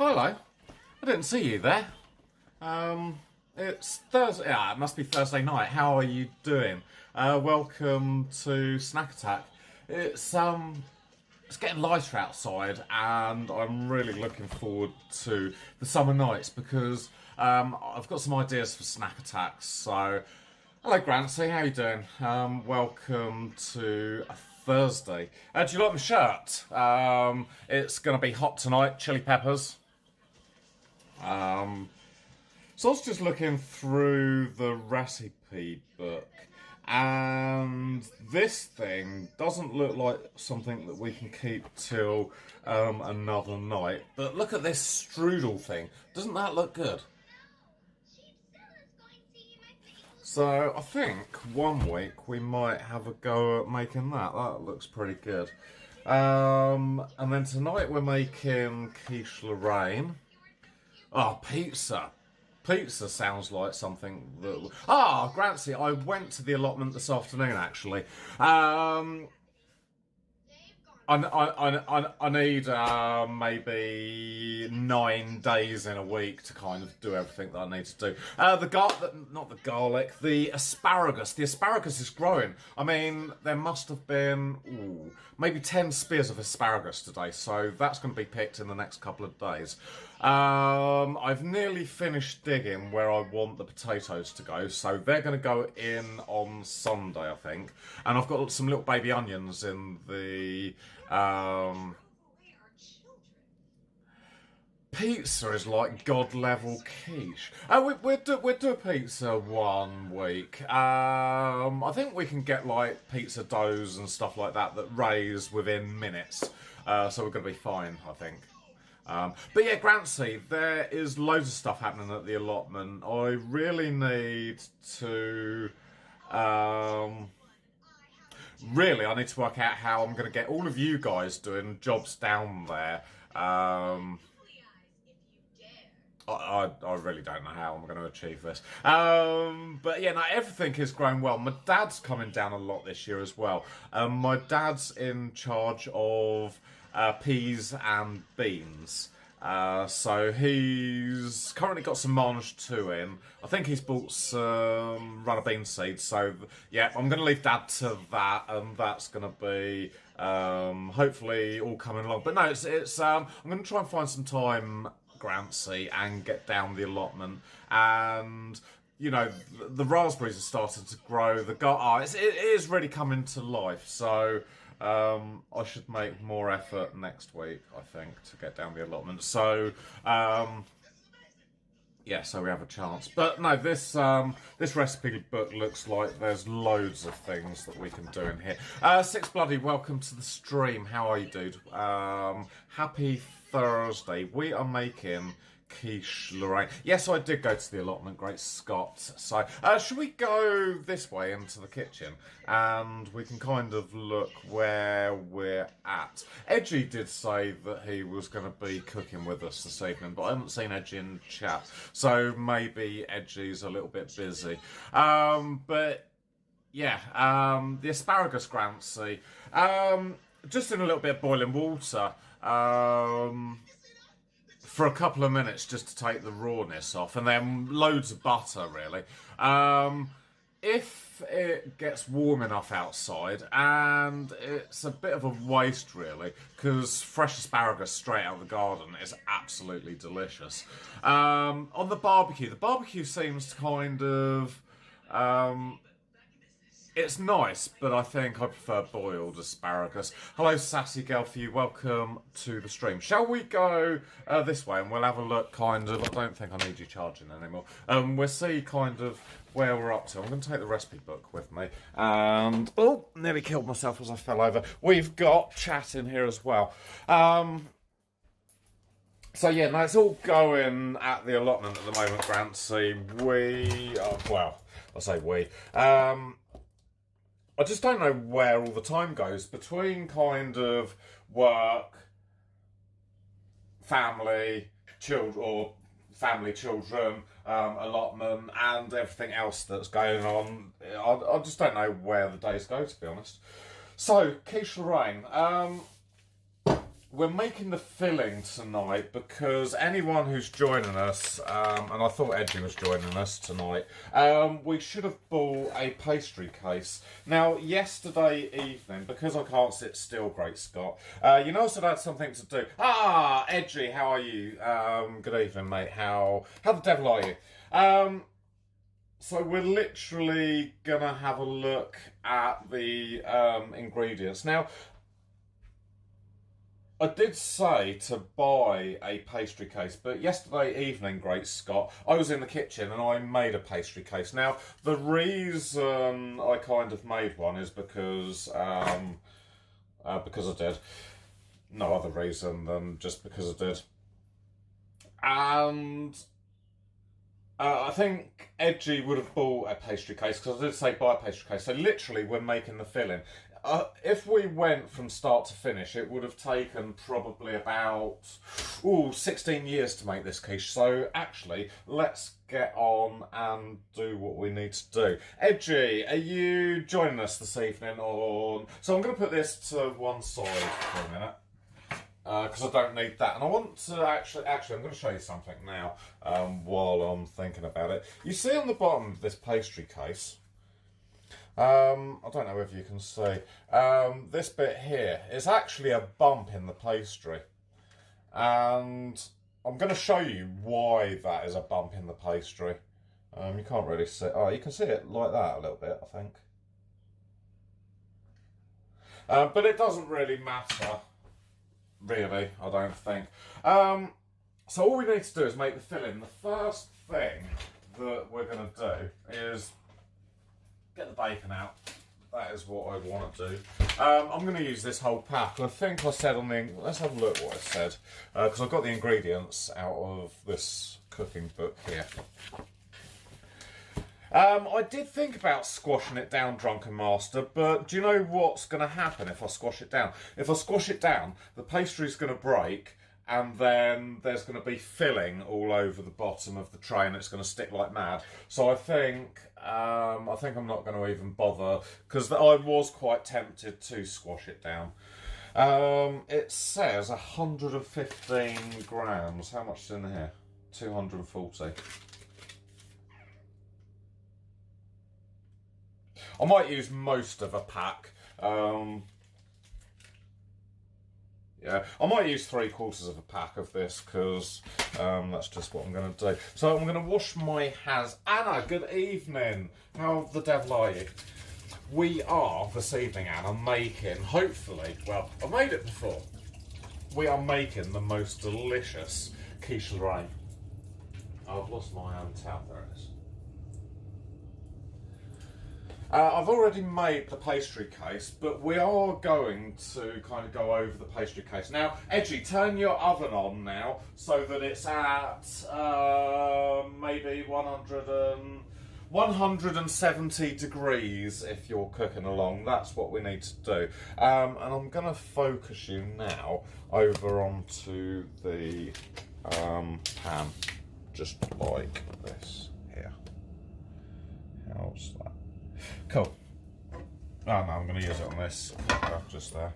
Hello. I didn't see you there. It's Thursday. Yeah, it must be Thursday night. How are you doing? Welcome to Snack Attack. It's getting lighter outside, and I'm really looking forward to the summer nights because I've got some ideas for snack attacks. So, hello, Grancy. How you doing? Welcome to a Thursday. Do you like my shirt? It's going to be hot tonight. Chili peppers. So I was just looking through the recipe book, and this thing doesn't look like something that we can keep till another night. But look at this strudel thing. Doesn't that look good? So I think one week we might have a go at making that. That looks pretty good. And then tonight we're making Quiche Lorraine. Oh, pizza. Pizza sounds like something that... Grancy, I went to the allotment this afternoon, actually. I need maybe 9 days in a week to kind of do everything that I need to do. Not the garlic, the asparagus. The asparagus is growing. I mean, there must have been maybe 10 spears of asparagus today, so that's going to be picked in the next couple of days. I've nearly finished digging where I want the potatoes to go, so they're going to go in on Sunday, I think. And I've got some little baby onions in the... Pizza is like God-level quiche. We'll do pizza one week. I think we can get like pizza doughs and stuff like that raise within minutes. So we're going to be fine, I think. But yeah, Grancy, there is loads of stuff happening at the allotment. I really need to... Really, I need to work out how I'm going to get all of you guys doing jobs down there. I really don't know how I'm going to achieve this. But yeah, no, everything is growing well. My dad's coming down a lot this year as well. My dad's in charge of peas and beans. So he's currently got some mange 2 in. I think he's bought some runner bean seeds. So yeah, I'm going to leave Dad to that, and that's going to be hopefully all coming along. But no, it's I'm going to try and find some time, Grancy, and get down the allotment. And you know, the raspberries are starting to grow. It is really coming to life. So. I should make more effort next week, I think, to get down the allotment. So, yeah, so we have a chance. But no, this recipe book looks like there's loads of things that we can do in here. Six Bloody, welcome to the stream. How are you, dude? Happy Thursday. We are making Quiche Lorraine. Yes, I did go to the allotment, great Scott. So, should we go this way into the kitchen and we can kind of look where we're at? Edgy did say that he was going to be cooking with us this evening, but I haven't seen Edgy in chat, so maybe Edgy's a little bit busy. But yeah, the asparagus, Grancy, just in a little bit of boiling water. For a couple of minutes just to take the rawness off, and then loads of butter, really. If it gets warm enough outside, and it's a bit of a waste, really, because fresh asparagus straight out of the garden is absolutely delicious. On the barbecue seems kind of... it's nice, but I think I prefer boiled asparagus. Hello, Sassy Girl for you. Welcome to the stream. Shall we go this way and we'll have a look kind of... I don't think I need you charging anymore. We'll see kind of where we're up to. I'm going to take the recipe book with me. And... oh, nearly killed myself as I fell over. We've got chat in here as well. So yeah, no, it's all going at the allotment at the moment, Grancy. I say we. I just don't know where all the time goes between kind of work, family, children, allotment, and everything else that's going on. I just don't know where the days go, to be honest. So, Quiche Lorraine. we're making the filling tonight because anyone who's joining us, and I thought Edgy was joining us tonight, we should have bought a pastry case. Now, yesterday evening, because I can't sit still, Great Scott, you know, so I had something to do. Ah, Edgy, how are you? Good evening, mate. How the devil are you? So we're literally gonna have a look at the ingredients. Now, I did say to buy a pastry case, but yesterday evening, Great Scott, I was in the kitchen and I made a pastry case. Now, the reason I kind of made one is because I did. No other reason than just because I did. And I think Edgy would have bought a pastry case because I did say buy a pastry case. So literally, we're making the filling. If we went from start to finish, it would have taken probably about 16 years to make this quiche. So actually, let's get on and do what we need to do. Edgy, are you joining us this evening? So I'm going to put this to one side for a minute because I don't need that. And I want to actually, I'm going to show you something now while I'm thinking about it. You see on the bottom of this pastry case, I don't know if you can see, this bit here is actually a bump in the pastry, and I'm going to show you why that is a bump in the pastry. You can't really see, you can see it like that a little bit, I think, but it doesn't really matter, really, I don't think. So all we need to do is make the filling. The first thing that we're going to do is get the bacon out. That is what I want to do. I'm going to use this whole pack. I think I said on the... Let's have a look what I said. Because I've got the ingredients out of this cooking book here. I did think about squashing it down, Drunken Master, but do you know what's going to happen if I squash it down? If I squash it down, the pastry's going to break, and then there's going to be filling all over the bottom of the tray, and it's going to stick like mad. So I think I'm not going to even bother, because I was quite tempted to squash it down. It says 115 grams. How much is in here? 240. I might use most of a pack. Yeah, I might use 3/4 of a pack of this because that's just what I'm going to do. So I'm going to wash my hands. Anna, good evening. How the devil are you? We are, this evening, Anna, making, hopefully, well, I've made it before. We are making the most delicious Quiche Lorraine. Oh, I've lost my own towel, there it is. I've already made the pastry case, but we are going to kind of go over the pastry case. Now, Edgy, turn your oven on now so that it's at maybe 170 degrees if you're cooking along. That's what we need to do. And I'm going to focus you now over onto the pan, just like this here. How's that? Cool. Oh no, I'm going to use it on this, just there.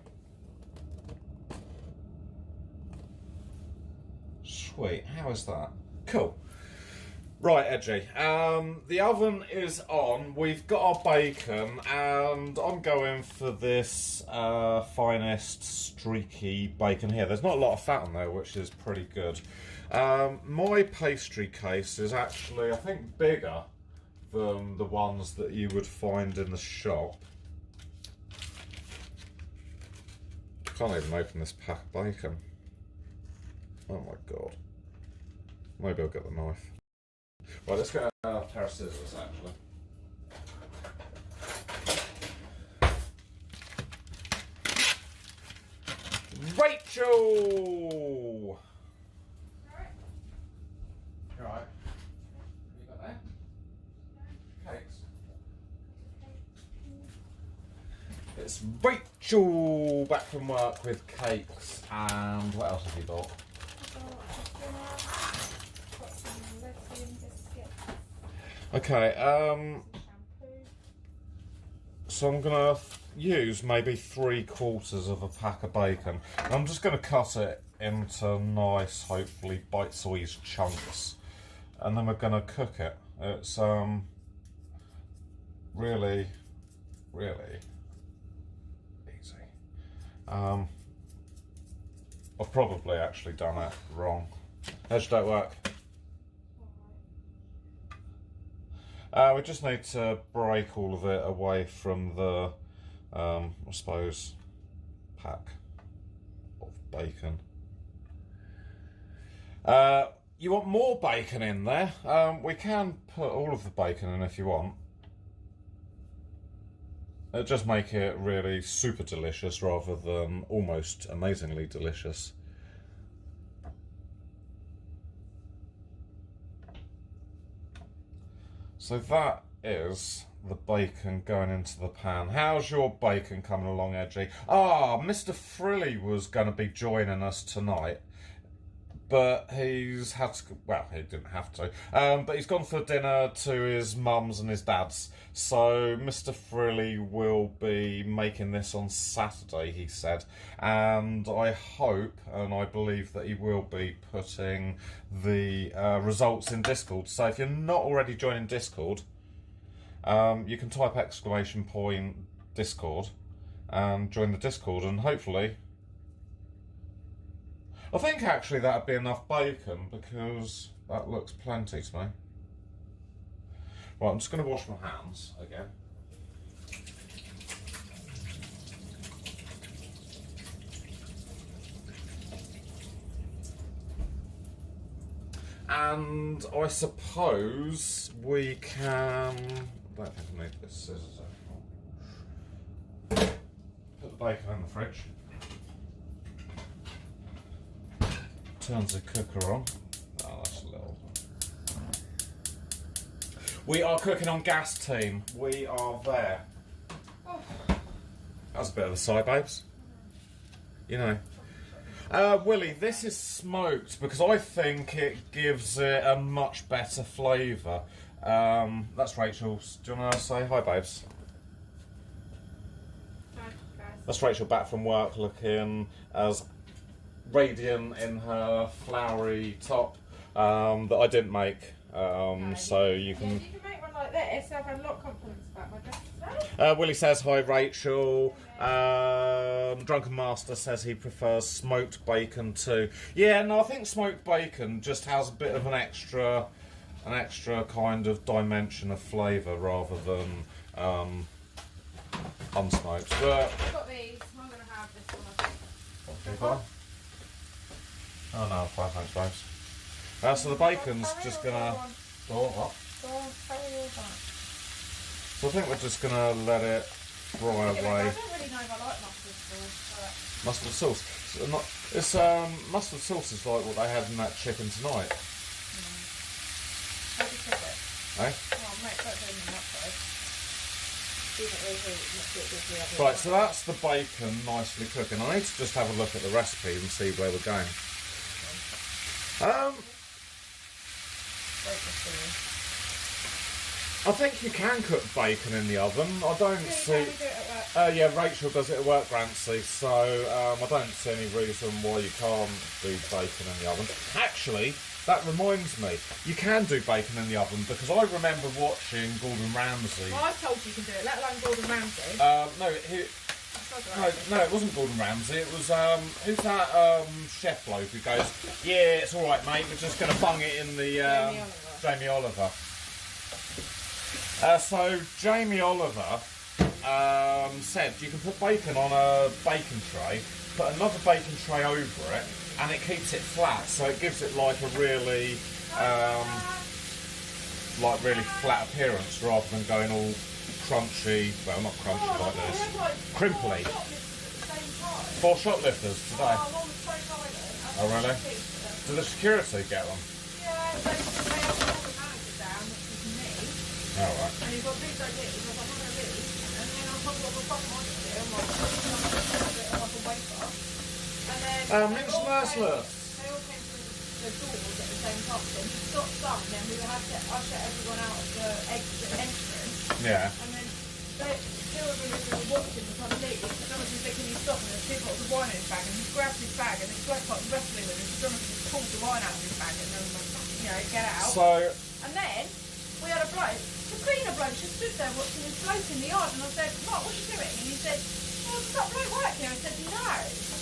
Sweet, how is that? Cool. Right, Edgy, the oven is on, we've got our bacon, and I'm going for this finest streaky bacon here. There's not a lot of fat on there, which is pretty good. My pastry case is actually, I think, bigger than the ones that you would find in the shop. Can't even open this pack of bacon. Oh my god. Maybe I'll get the knife. Right, let's get a pair of scissors actually. Rachel! Alright. It's Rachel back from work with cakes, and what else have you got? Okay, so I'm gonna use maybe 3/4 of a pack of bacon. And I'm just going to cut it into nice, hopefully bite-sized chunks, and then we're going to cook it. It's really, really easy. I've probably actually done it wrong. How should that work? We just need to break all of it away from the, I suppose, pack of bacon. You want more bacon in there? We can put all of the bacon in if you want. It'll just make it really super delicious rather than almost amazingly delicious. So that is the bacon going into the pan. How's your bacon coming along, Edgy? Mr. Frilly was going to be joining us tonight, but he's had to, well, he didn't have to, but he's gone for dinner to his mum's and his dad's. So Mr. Frilly will be making this on Saturday, he said, and I hope and I believe that he will be putting the results in Discord. So if you're not already joining Discord, you can type !Discord and join the Discord, and hopefully, I think actually that'd be enough bacon because that looks plenty to me. Right, I'm just going to wash my hands again. And I suppose we can, I don't think I need this scissors anymore. Put the bacon in the fridge. Turns the cooker on. Oh, that's a little. We are cooking on gas, team. We are there. Oh. That's a bit of a sigh, babes. You know. Willie, this is smoked because I think it gives it a much better flavour. That's Rachel. Do you want to say hi, babes? Hi, guys. That's Rachel back from work looking as radiant in her flowery top that I didn't make. So you can... Yeah, you can make one like this. I've had a lot of compliments about my dress today. Willie says hi, Rachel. Drunken Master says he prefers smoked bacon too. Yeah, no, I think smoked bacon just has a bit of an extra kind of dimension of flavour rather than unsmoked. But I've got these. I'm going to have this one, I think. okay, oh no, fine, thanks, babes. So the bacon's just gonna. Oh, what? Go on, carry yours on. So I think we're just gonna let it fry I away. don't really know if I like mustard sauce, Mustard sauce. It's mustard sauce is like what they had in that chicken tonight. How do you cook it? Eh? Oh, mate, don't do me that side. Right, so that's the bacon nicely cooking. I need to just have a look at the recipe and see where we're going. I think you can cook bacon in the oven. I don't see. Yeah, Rachel does it at work, Grancy. So I don't see any reason why you can't do bacon in the oven. Actually, that reminds me, you can do bacon in the oven because I remember watching Gordon Ramsay. Well, I told you can do it, let alone Gordon Ramsay. No, it wasn't Gordon Ramsay. It was who's that chef bloke who goes, yeah, it's all right, mate. We're just going to bung it in the Jamie Oliver. So Jamie Oliver said you can put bacon on a bacon tray, put another bacon tray over it, and it keeps it flat. So it gives it like a really flat appearance rather than going all crunchy, well not crunchy like this, crimply. 4 shoplifters today. Oh really? Did the security get them? Yeah, they all the manager down, which was me. Oh right. And he's got big ideas, he goes, I'm not going to leave. And then I'll probably have a fucking on it here, I'm like, like a wafer. And then Minced merciless. They all came through the doors at the same time. So he stopped some, and then we had to usher everyone out of the exit entrance. Yeah. And then two of them who were watching were trying to leave. Jonathan said, can you stop? And there's 2 bottles of wine in his bag. And he grabbed his bag and his bloke started wrestling with him. So Jonathan just pulled the wine out of his bag and then was like, you know, get out. So, and then we had a bloke, the cleaner bloke, just stood there watching him float in the yard. And I said, Mark, what are you doing? And he said, oh, does that bloke work here? I said, no.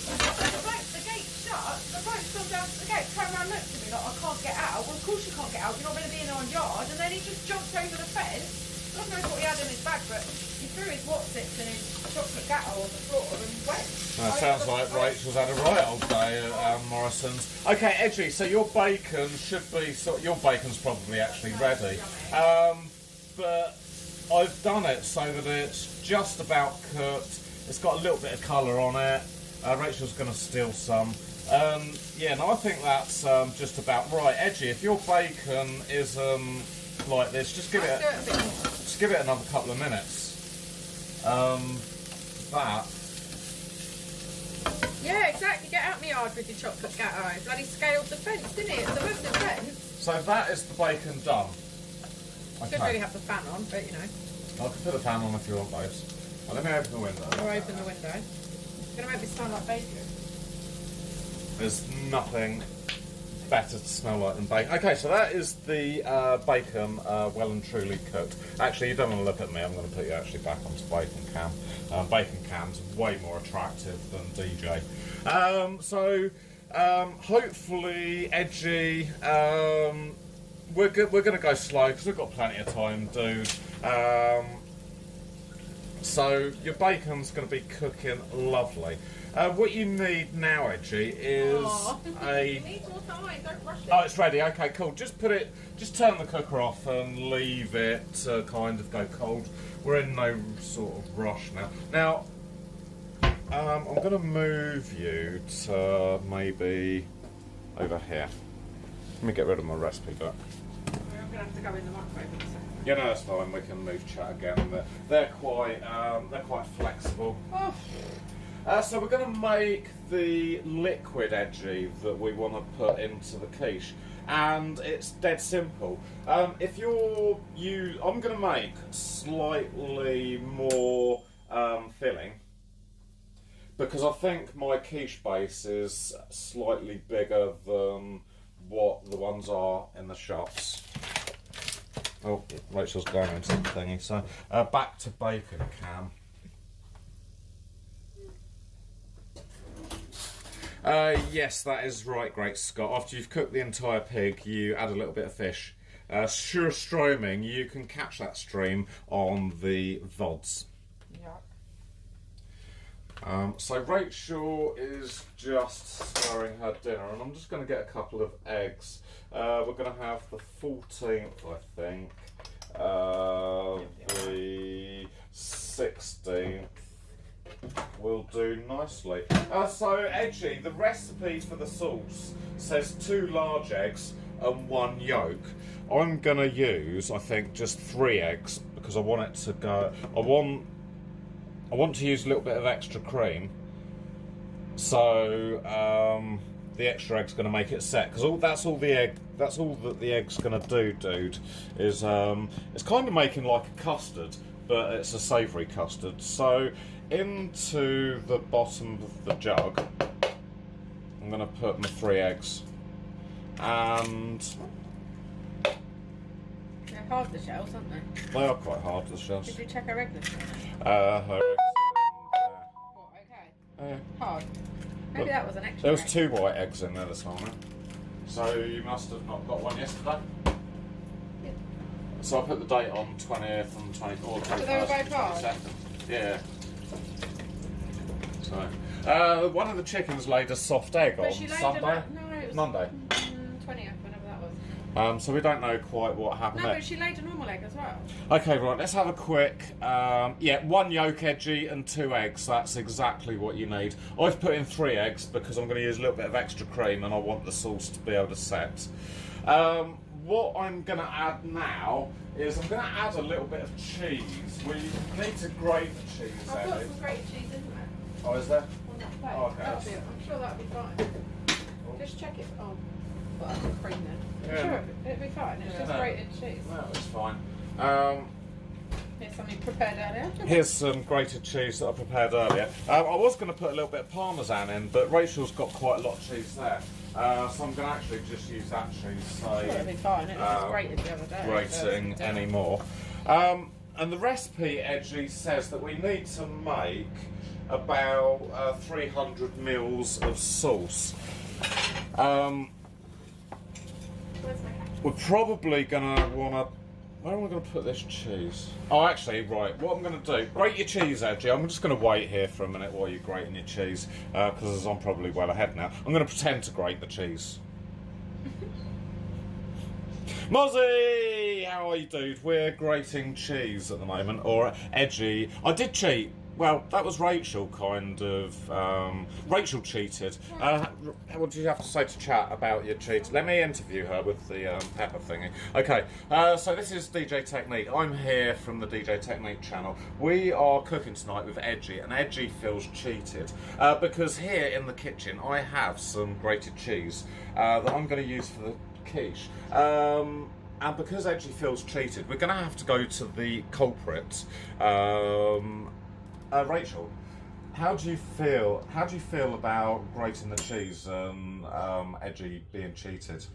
The gate's shut. The bloke's gone down to the gate, turned around and looked at me like, I can't get out. Well, of course you can't get out. You're not going to be in our yard. And then he just jumped over the fence. God knows what he had in his bag, but he threw his Watsits and his chocolate gatto on the floor and went. That sounds like Rachel's had a right old day at Morrison's. Okay, Edgy, so your bacon should be, your bacon's probably actually ready. But I've done it so that it's just about cooked. It's got a little bit of colour on it. Rachel's going to steal some. Yeah, no, I think that's just about right. Edgy, if your bacon is like this, just give it another couple of minutes. Yeah, exactly. Get out in the yard with your chocolate gatto. Bloody scaled the fence, didn't it? It's a massive fence. So that is the bacon done. Okay. Should really have the fan on, but you know. I can put the fan on if you want those. Well, let me open the window. I'll open the window. It's going to make me smell like bacon. There's nothing better to smell like than bacon. Okay, so that is the bacon well and truly cooked. Actually, you don't want to look at me. I'm going to put you actually back onto bacon cam. Bacon cam's way more attractive than DJ. Hopefully, Edgy. We're going to go slow because we've got plenty of time, dude. So your bacon's going to be cooking lovely. What you need now, Edgy, is You need more time, don't rush it. Oh, it's ready. Okay, cool. Just turn the cooker off and leave it to kind of go cold. We're in no sort of rush now. Now, I'm going to move you to maybe over here. Let me get rid of my recipe book. I'm going to have to go in the microwave in a second. Yeah, no, that's fine. We can move chat again. They're quite flexible. Oh. So we're going to make the liquid, Edgy, that we want to put into the quiche, and it's dead simple. I'm going to make slightly more filling because I think my quiche base is slightly bigger than what the ones are in the shops. Oh, Rachel's going into the thingy. So back to bacon cam. Yes, that is right, Great Scott. After you've cooked the entire pig, you add a little bit of fish. Surströmming, you can catch that stream on the VODs. Yeah. So Rachel is just stirring her dinner, and I'm just going to get a couple of eggs. We're going to have the 14th, I think. The 16th. Will do nicely. So, Edgy, the recipe for the sauce says 2 large eggs and 1 yolk. I'm going to use, I think, just 3 eggs because I want it to go. I want to use a little bit of extra cream. So, the extra egg's going to make it set because that's all that the egg's going to do, dude. Is it's kind of making like a custard, but it's a savoury custard. So. Into the bottom of the jug, I'm going to put my 3 eggs, and they're hard, the shells, aren't they? They are quite hard, the shells. Did you check her egg this morning? Her eggs. What, okay? Hard. Maybe that was an extra There was egg. 2 white eggs in there this morning, so you must have not got one yesterday. Yeah. So I put the date on 20th and 24th, 21st, So they were both hard? 22nd. Yeah. So, one of the chickens laid a soft egg on Sunday. No, it was Monday. 20th, whenever that was. So we don't know quite what happened No, there. but she laid a normal egg as well. Okay, right, let's have a quick, 1 yolk, Edgy, and 2 eggs. That's exactly what you need. I've put in 3 eggs because I'm going to use a little bit of extra cream and I want the sauce to be able to set. What I'm going to add now is I'm going to add a little bit of cheese. We need to grate the cheese, I've got Ellie. some great cheese, isn't there? Oh, is there? On that plate. Oh, okay. I'm sure that'll be fine. Just check it. Oh, well, that's cream then. I'm Yeah. sure it'll be fine. It's just No. grated cheese. No, it's fine. Here's something prepared earlier. Here's some grated cheese that I prepared earlier. I was going to put a little bit of Parmesan in, but Rachel's got quite a lot of cheese there. So I'm going to actually just use that cheese. So That'll be fine. It was just grated the other day. grating anymore. And the recipe actually says that we need to make about 300 mils of sauce. We're probably going to want to... Where am I going to put this cheese? Oh, actually, right. What I'm going to do... Grate your cheese, Edgy. I'm just going to wait here for a minute while you're grating your cheese, because I'm probably well ahead now. I'm going to pretend to grate the cheese. Mozzie! How are you, dude? We're grating cheese at the moment, or Edgy. I did cheat. Well, that was Rachel, kind of. Rachel cheated. What did you have to say to chat about your cheat? Let me interview her with the pepper thingy. Okay, so this is DJ Technique. I'm here from the DJ Technique channel. We are cooking tonight with Edgy, and Edgy feels cheated because here in the kitchen I have some grated cheese that I'm going to use for the quiche. And because Edgy feels cheated, we're going to have to go to the culprit. Rachel, how do you feel? How do you feel about grating the cheese and Edgy being cheated?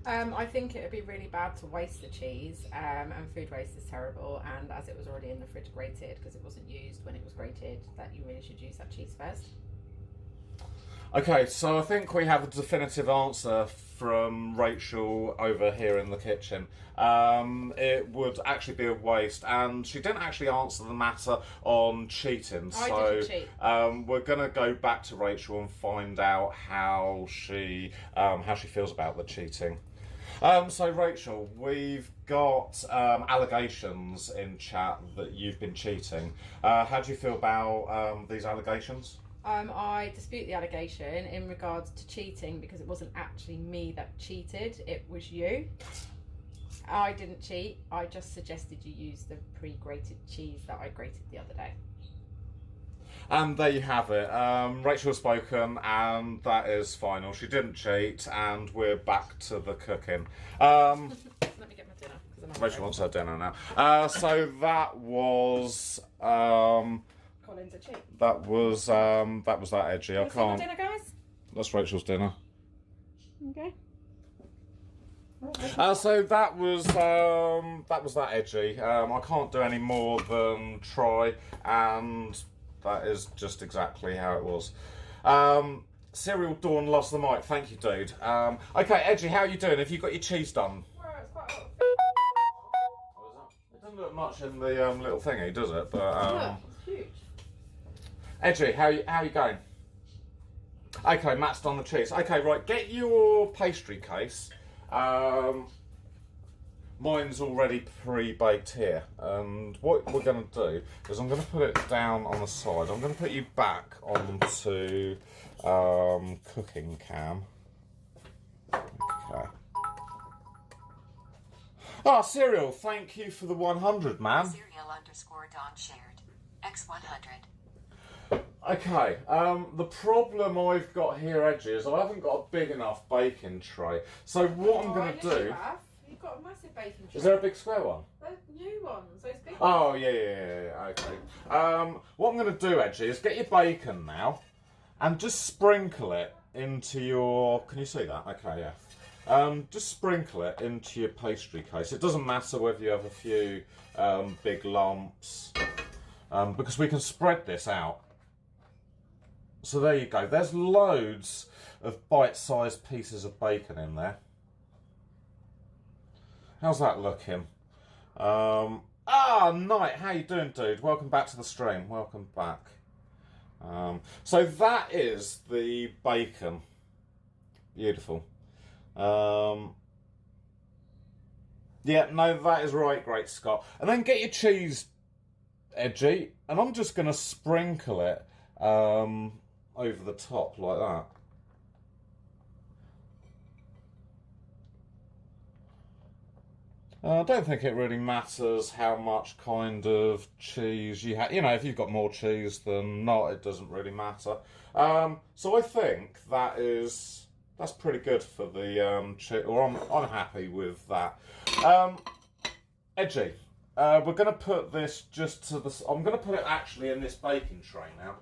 I think it would be really bad to waste the cheese, and food waste is terrible. And as it was already in the fridge grated, because it wasn't used when it was grated, that you really should use that cheese first. Okay, so I think we have a definitive answer from Rachel over here in the kitchen. It would actually be a waste, and she didn't actually answer the matter on cheating. I didn't cheat. We're going to go back to Rachel and find out how she feels about the cheating. So Rachel, we've got allegations in chat that you've been cheating. How do you feel about these allegations? I dispute the allegation in regards to cheating, because it wasn't actually me that cheated, it was you. I didn't cheat, I just suggested you use the pre-grated cheese that I grated the other day. And there you have it. Rachel has spoken, and that is final. She didn't cheat, and we're back to the cooking. Let me get my dinner. Rachel wants her dinner now. So that was... Colin's a cheat. That was that Edgy. I can't. Dinner, guys? That's Rachel's dinner. Okay. So that was that Edgy. I can't do any more than try, and that is just exactly how it was. Serial Dawn lost the mic. Thank you, dude. Okay, Edgy, how are you doing? Have you got your cheese done? Well, it's quite hot. It doesn't look much in the little thingy, does it? But Yeah, it's huge. Edgy, how you going? Okay, Matt's done the cheese. Okay, right, get your pastry case. Mine's already pre-baked here, and what we're going to do is I'm going to put it down on the side. I'm going to put you back onto cooking cam. Okay. Ah, Serial, thank you for the 100, man. Serial_Don shared. X100. Okay, the problem I've got here, Edgy, is I haven't got a big enough baking tray. So what I'm going to do... You've got a massive baking tray. Is there a big square one? Those new ones, those big ones. Oh, yeah, okay. What I'm going to do, Edgy, is get your bacon now and just sprinkle it into your... Can you see that? Okay, yeah. Just sprinkle it into your pastry case. It doesn't matter whether you have a few big lumps, because we can spread this out. So there you go. There's loads of bite-sized pieces of bacon in there. How's that looking? Knight, how you doing, dude? Welcome back to the stream. Welcome back. So that is the bacon. Beautiful. Yeah, no, that is right, Great Scott. And then get your cheese, Edgy, and I'm just going to sprinkle it over the top like that. I don't think it really matters how much kind of cheese you have. You know, if you've got more cheese than not, it doesn't really matter. So I think that's pretty good for the cheese, or I'm happy with that. Edgy, we're going to put this just to the... I'm going to put it actually in this baking tray now.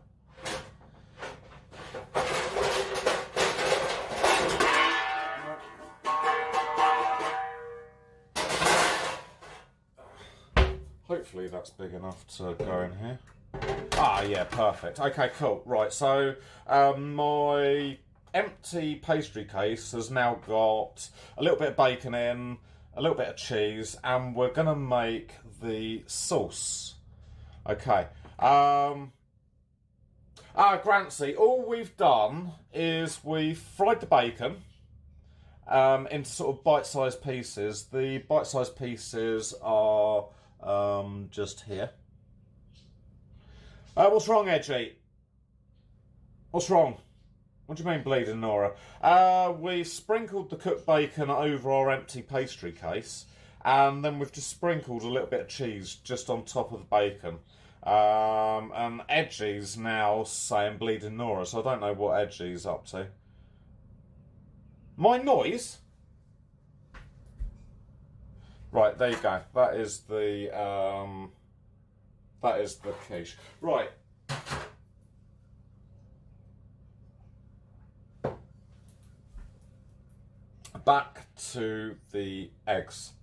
Hopefully that's big enough to go in here. Ah, yeah, perfect. Okay, cool. Right, so my empty pastry case has now got a little bit of bacon in, a little bit of cheese, and we're going to make the sauce. Okay. Grancy, all we've done is we've fried the bacon into sort of bite-sized pieces. The bite-sized pieces are just here. What's wrong, Edgy? What's wrong? What do you mean, bleeding, Nora? We sprinkled the cooked bacon over our empty pastry case, and then we've just sprinkled a little bit of cheese just on top of the bacon. And Edgy's now saying bleeding Nora, so I don't know what Edgy's up to. My noise? Right, there you go. That is the quiche. Right. Back to the eggs.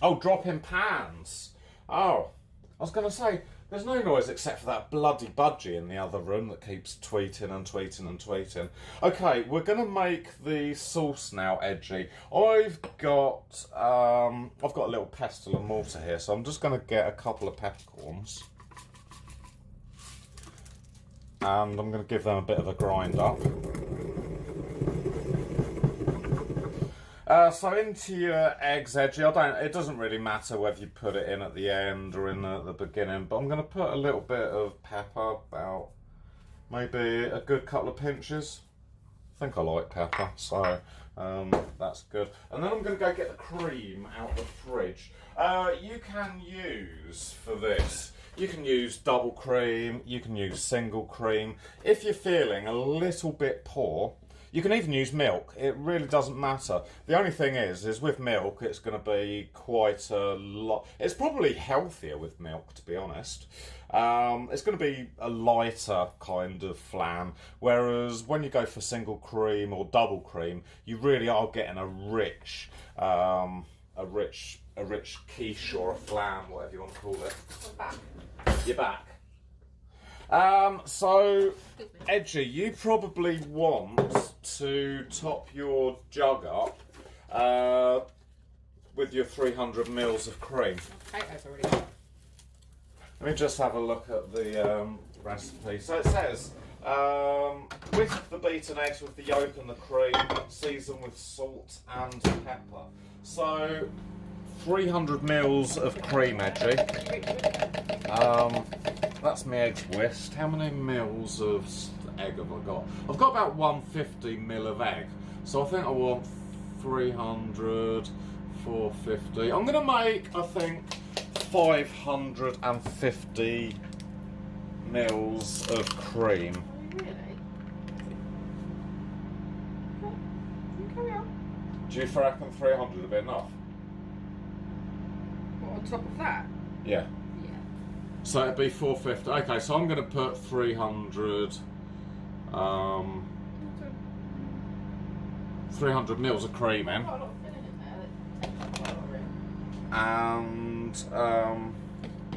Oh, drop in pans. Oh, I was going to say, there's no noise except for that bloody budgie in the other room that keeps tweeting and tweeting and tweeting. Okay, we're going to make the sauce now, Edgy. I've got a little pestle and mortar here, so I'm just going to get a couple of peppercorns. And I'm going to give them a bit of a grind up. So into your eggs, Edgy. It doesn't really matter whether you put it in at the end or in at the beginning, but I'm going to put a little bit of pepper, about maybe a good couple of pinches. I think I like pepper, so that's good. And then I'm going to go get the cream out of the fridge. You can use, for this, you can use double cream, you can use single cream. If you're feeling a little bit poor, you can even use milk. It really doesn't matter. The only thing is with milk, it's going to be quite a lot. It's probably healthier with milk, to be honest. It's going to be a lighter kind of flan, whereas when you go for single cream or double cream, you really are getting a rich quiche or a flan, whatever you want to call it. I'm back. You're back. So, Edgy, you probably want to top your jug up with your 300 mils of cream. Potatoes already got. Let me just have a look at the recipe. So it says, whisk the beaten eggs with the yolk and the cream, season with salt and pepper. So, 300 mils of cream, Edgy. That's my eggs whisked. How many mils of egg have I got? I've got about 150 mil of egg. So I think I want 300, 450. I'm going to make, I think, 550 mils of cream. Really? Carry on. Do you reckon 300 would be enough? What, on top of that? Yeah. So it'd be 450. Okay, so I'm going to put 300. 300 mils of cream in. Quite a lot of filling in there. That takes quite a lot of room. And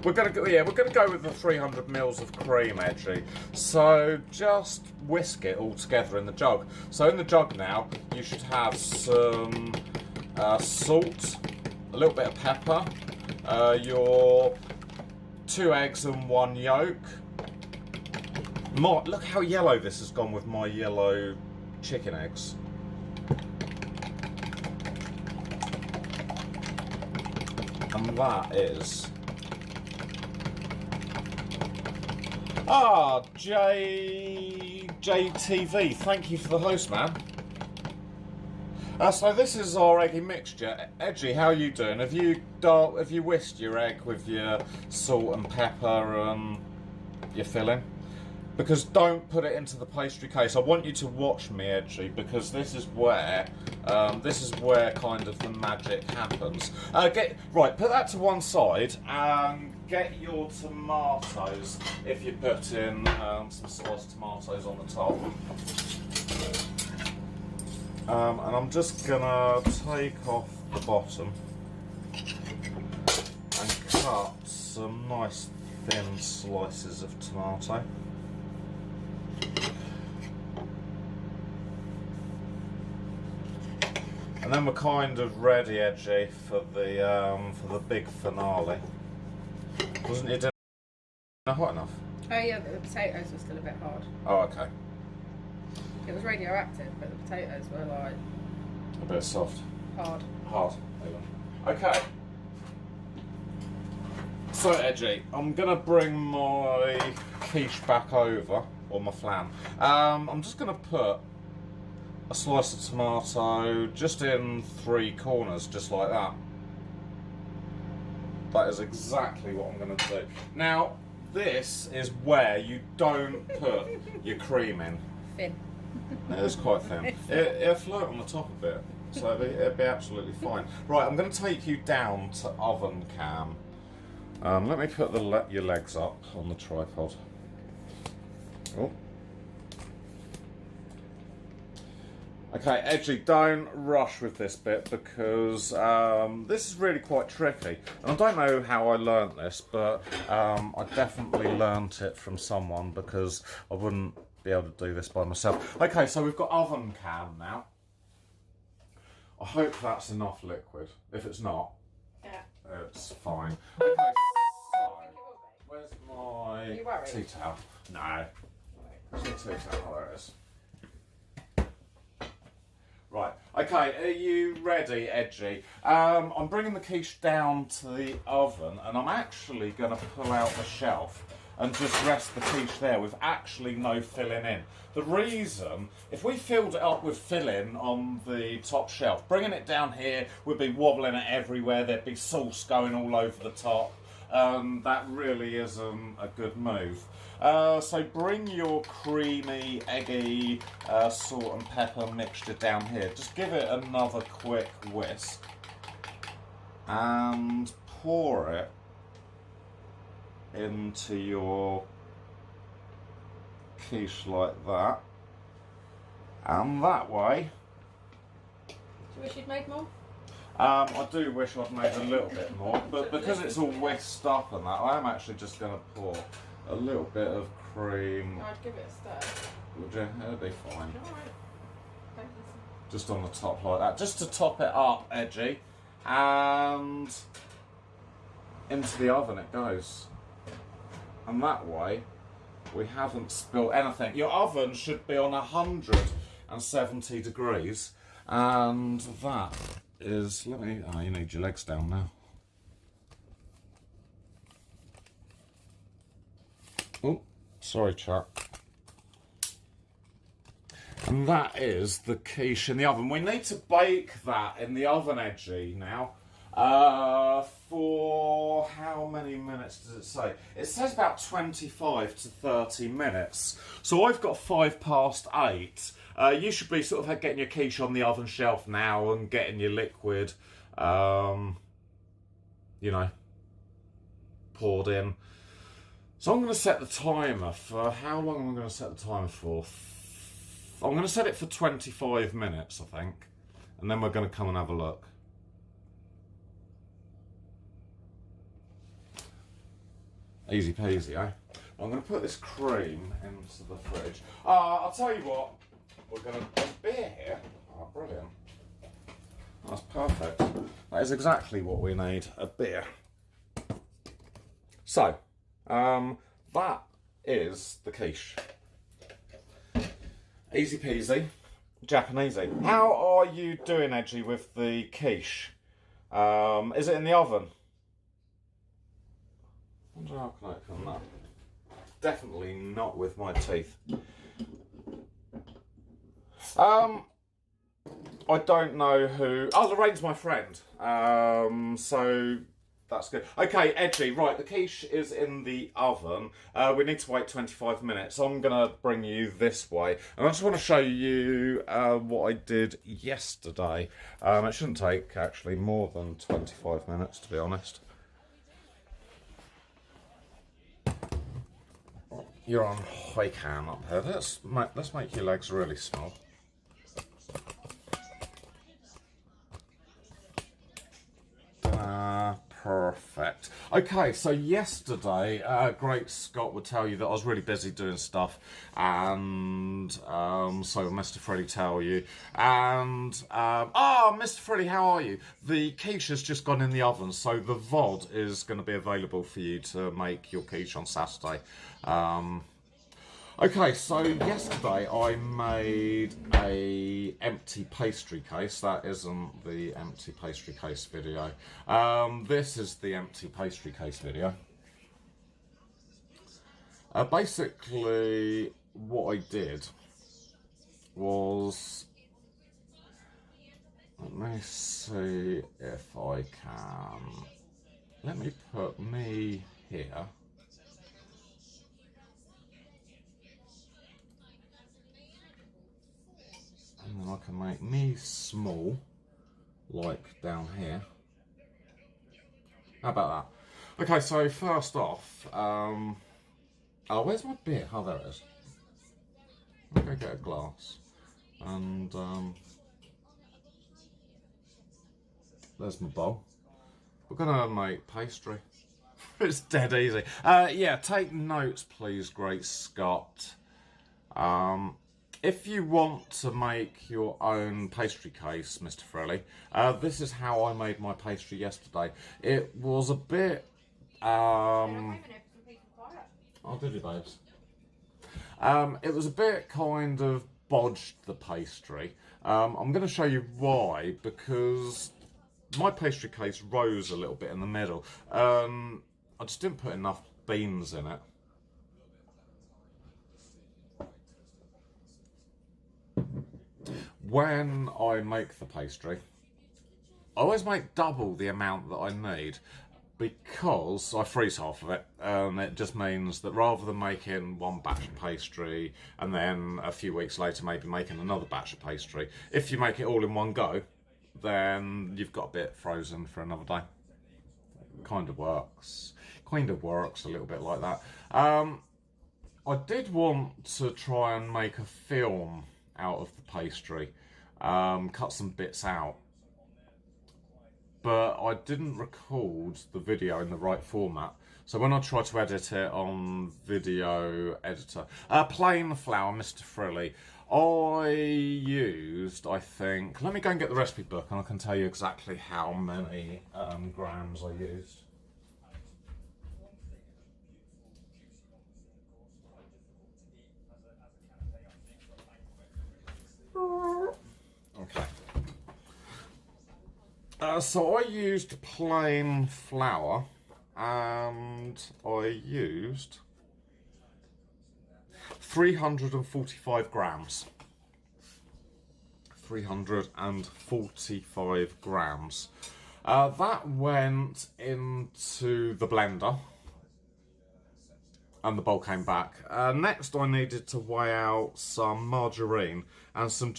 we're going to go with the 300 mils of cream, Edgy. So just whisk it all together in the jug. So in the jug now, you should have some salt, a little bit of pepper, your 2 eggs and 1 yolk. Look how yellow this has gone with my yellow chicken eggs. And that is... JTV, thank you for the host, man. So this is our eggy mixture. Edgy, how are you doing? Have you whisked your egg with your salt and pepper and your filling? Because don't put it into the pastry case. I want you to watch me, Edgy, because this is where This is where kind of the magic happens. Right, put that to one side and get your tomatoes, if you put in some sliced tomatoes on the top. And I'm just gonna take off the bottom and cut some nice thin slices of tomato. And then we're kind of ready, Edgy, for the big finale. Wasn't your dinner hot enough? Oh yeah, but the potatoes were still a bit hard. Oh, okay. It was radioactive, but the potatoes were like A bit soft. hard. Hard. Okay. So, Edgy, I'm gonna bring my quiche back over, or my flan. I'm just gonna put a slice of tomato just in 3 corners, just like that. That is exactly what I'm going to do. Now, this is where you don't put your cream in. Thin. It is quite thin. It'll float on the top a bit, so it'll be absolutely fine. Right, I'm going to take you down to oven cam. Let me put your legs up on the tripod. Oh. Okay, Edgy, don't rush with this bit because this is really quite tricky. And I don't know how I learnt this, but I definitely learnt it from someone because I wouldn't be able to do this by myself. Okay, so we've got oven cam now. I hope that's enough liquid. If it's not, Yeah. it's fine. Okay, so where's my tea towel? No. Where's my tea towel? Oh, there it is. Right, okay, are you ready, Edgy? I'm bringing the quiche down to the oven and I'm actually going to pull out the shelf and just rest the quiche there with actually no filling in. The reason, if we filled it up with filling on the top shelf, bringing it down here, we'd be wobbling it everywhere, there'd be sauce going all over the top. That really isn't a good move. So bring your creamy, eggy salt and pepper mixture down here. Just give it another quick whisk and pour it into your quiche like that. And that way... Do you wish you'd made more? I do wish I'd made a little bit more, but because it's all whisked up and that, I am actually just going to pour a little bit of cream. I'd give it a stir. Would you? It'll be fine. Alright. Just on the top like that, just to top it up, Edgy, and into the oven it goes. And that way, we haven't spilt anything. Your oven should be on 170 degrees, and that is, you need your legs down now. Oh, sorry, Chuck. And that is the quiche in the oven. We need to bake that in the oven, Edgy, now. For how many minutes does it say? It says about 25 to 30 minutes. So I've got 8:05. You should be sort of getting your quiche on the oven shelf now and getting your liquid, you know, poured in. So I'm going to set the timer for, how long am I going to set the timer for? I'm going to set it for 25 minutes, I think. And then we're going to come and have a look. Easy peasy, eh? I'm going to put this cream into the fridge. I'll tell you what. We're going to have beer here. Oh, brilliant. That's perfect. That is exactly what we need, a beer. So, that is the quiche. Easy peasy, Japanesey. How are you doing, Edgy, with the quiche? Is it in the oven? I wonder how can I open that? Definitely not with my teeth. I don't know who... Oh, Lorraine's my friend. So That's good. Okay, Edgy, right, the quiche is in the oven. We need to wait 25 minutes. I'm going to bring you this way. And I just want to show you what I did yesterday. It shouldn't take, actually, more than 25 minutes, to be honest. You're on high cam up here. Let's make your legs really small. Perfect. Okay, so yesterday, Great Scott would tell you that I was really busy doing stuff, and so Mr. Freddie tell you, and Mr. Freddie, how are you? The quiche has just gone in the oven, so the VOD is going to be available for you to make your quiche on Saturday. Okay, so yesterday I made a empty pastry case. That isn't the empty pastry case video. This is the empty pastry case video. Basically, what I did was, let me see if I can, let me put me here. And then I can make me small, like down here. How about that? Okay, so first off, oh, where's my beer? Oh, there it is. I'm gonna get a glass. And, there's my bowl. We're gonna make pastry. It's dead easy. Yeah, take notes, please, Great Scott. If you want to make your own pastry case, Mr. Frelly, this is how I made my pastry yesterday. It was a bit, oh, did you, babes? It was a bit kind of bodged, the pastry. I'm going to show you why, because my pastry case rose a little bit in the middle. I just didn't put enough beans in it. When I make the pastry, I always make double the amount that I need, because I freeze half of it. It just means that rather than making one batch of pastry and then a few weeks later maybe making another batch of pastry, if you make it all in one go, then you've got a bit frozen for another day. Kind of works a little bit like that. I did want to try and make a film out of the pastry, cut some bits out, but I didn't record the video in the right format. So when I tried to edit it on video editor, plain flour, Mr. Frilly, I used, I think, let me go and get the recipe book and I can tell you exactly how many grams I used. Okay. So I used plain flour, and I used 345 grams. 345 grams. That went into the blender, and the bowl came back. Next I needed to weigh out some margarine and some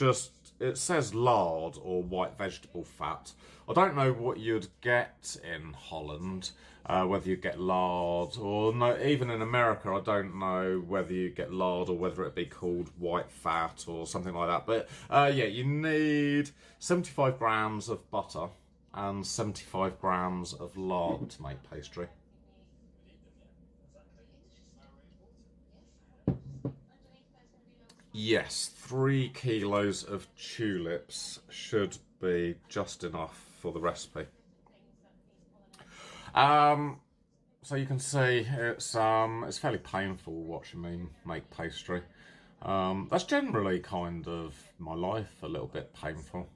it says lard or white vegetable fat. I don't know what you'd get in Holland, whether you get lard or no, even in America I don't know whether you get lard or whether it be called white fat or something like that. But yeah, you need 75 grams of butter and 75 grams of lard to make pastry. Yes, 3 kilos of tulips should be just enough for the recipe. So you can see it's fairly painful watching me make pastry. That's generally kind of my life, a little bit painful.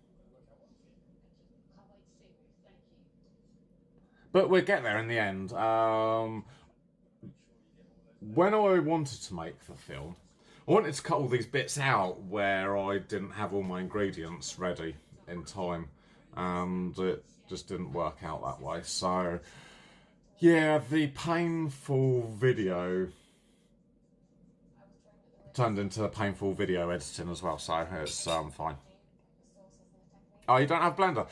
But we'll get there in the end. When I wanted to make the film, I wanted to cut all these bits out where I didn't have all my ingredients ready in time, and it just didn't work out that way. So Yeah, the painful video turned into painful video editing as well, so it's fine. Oh, you don't have blender?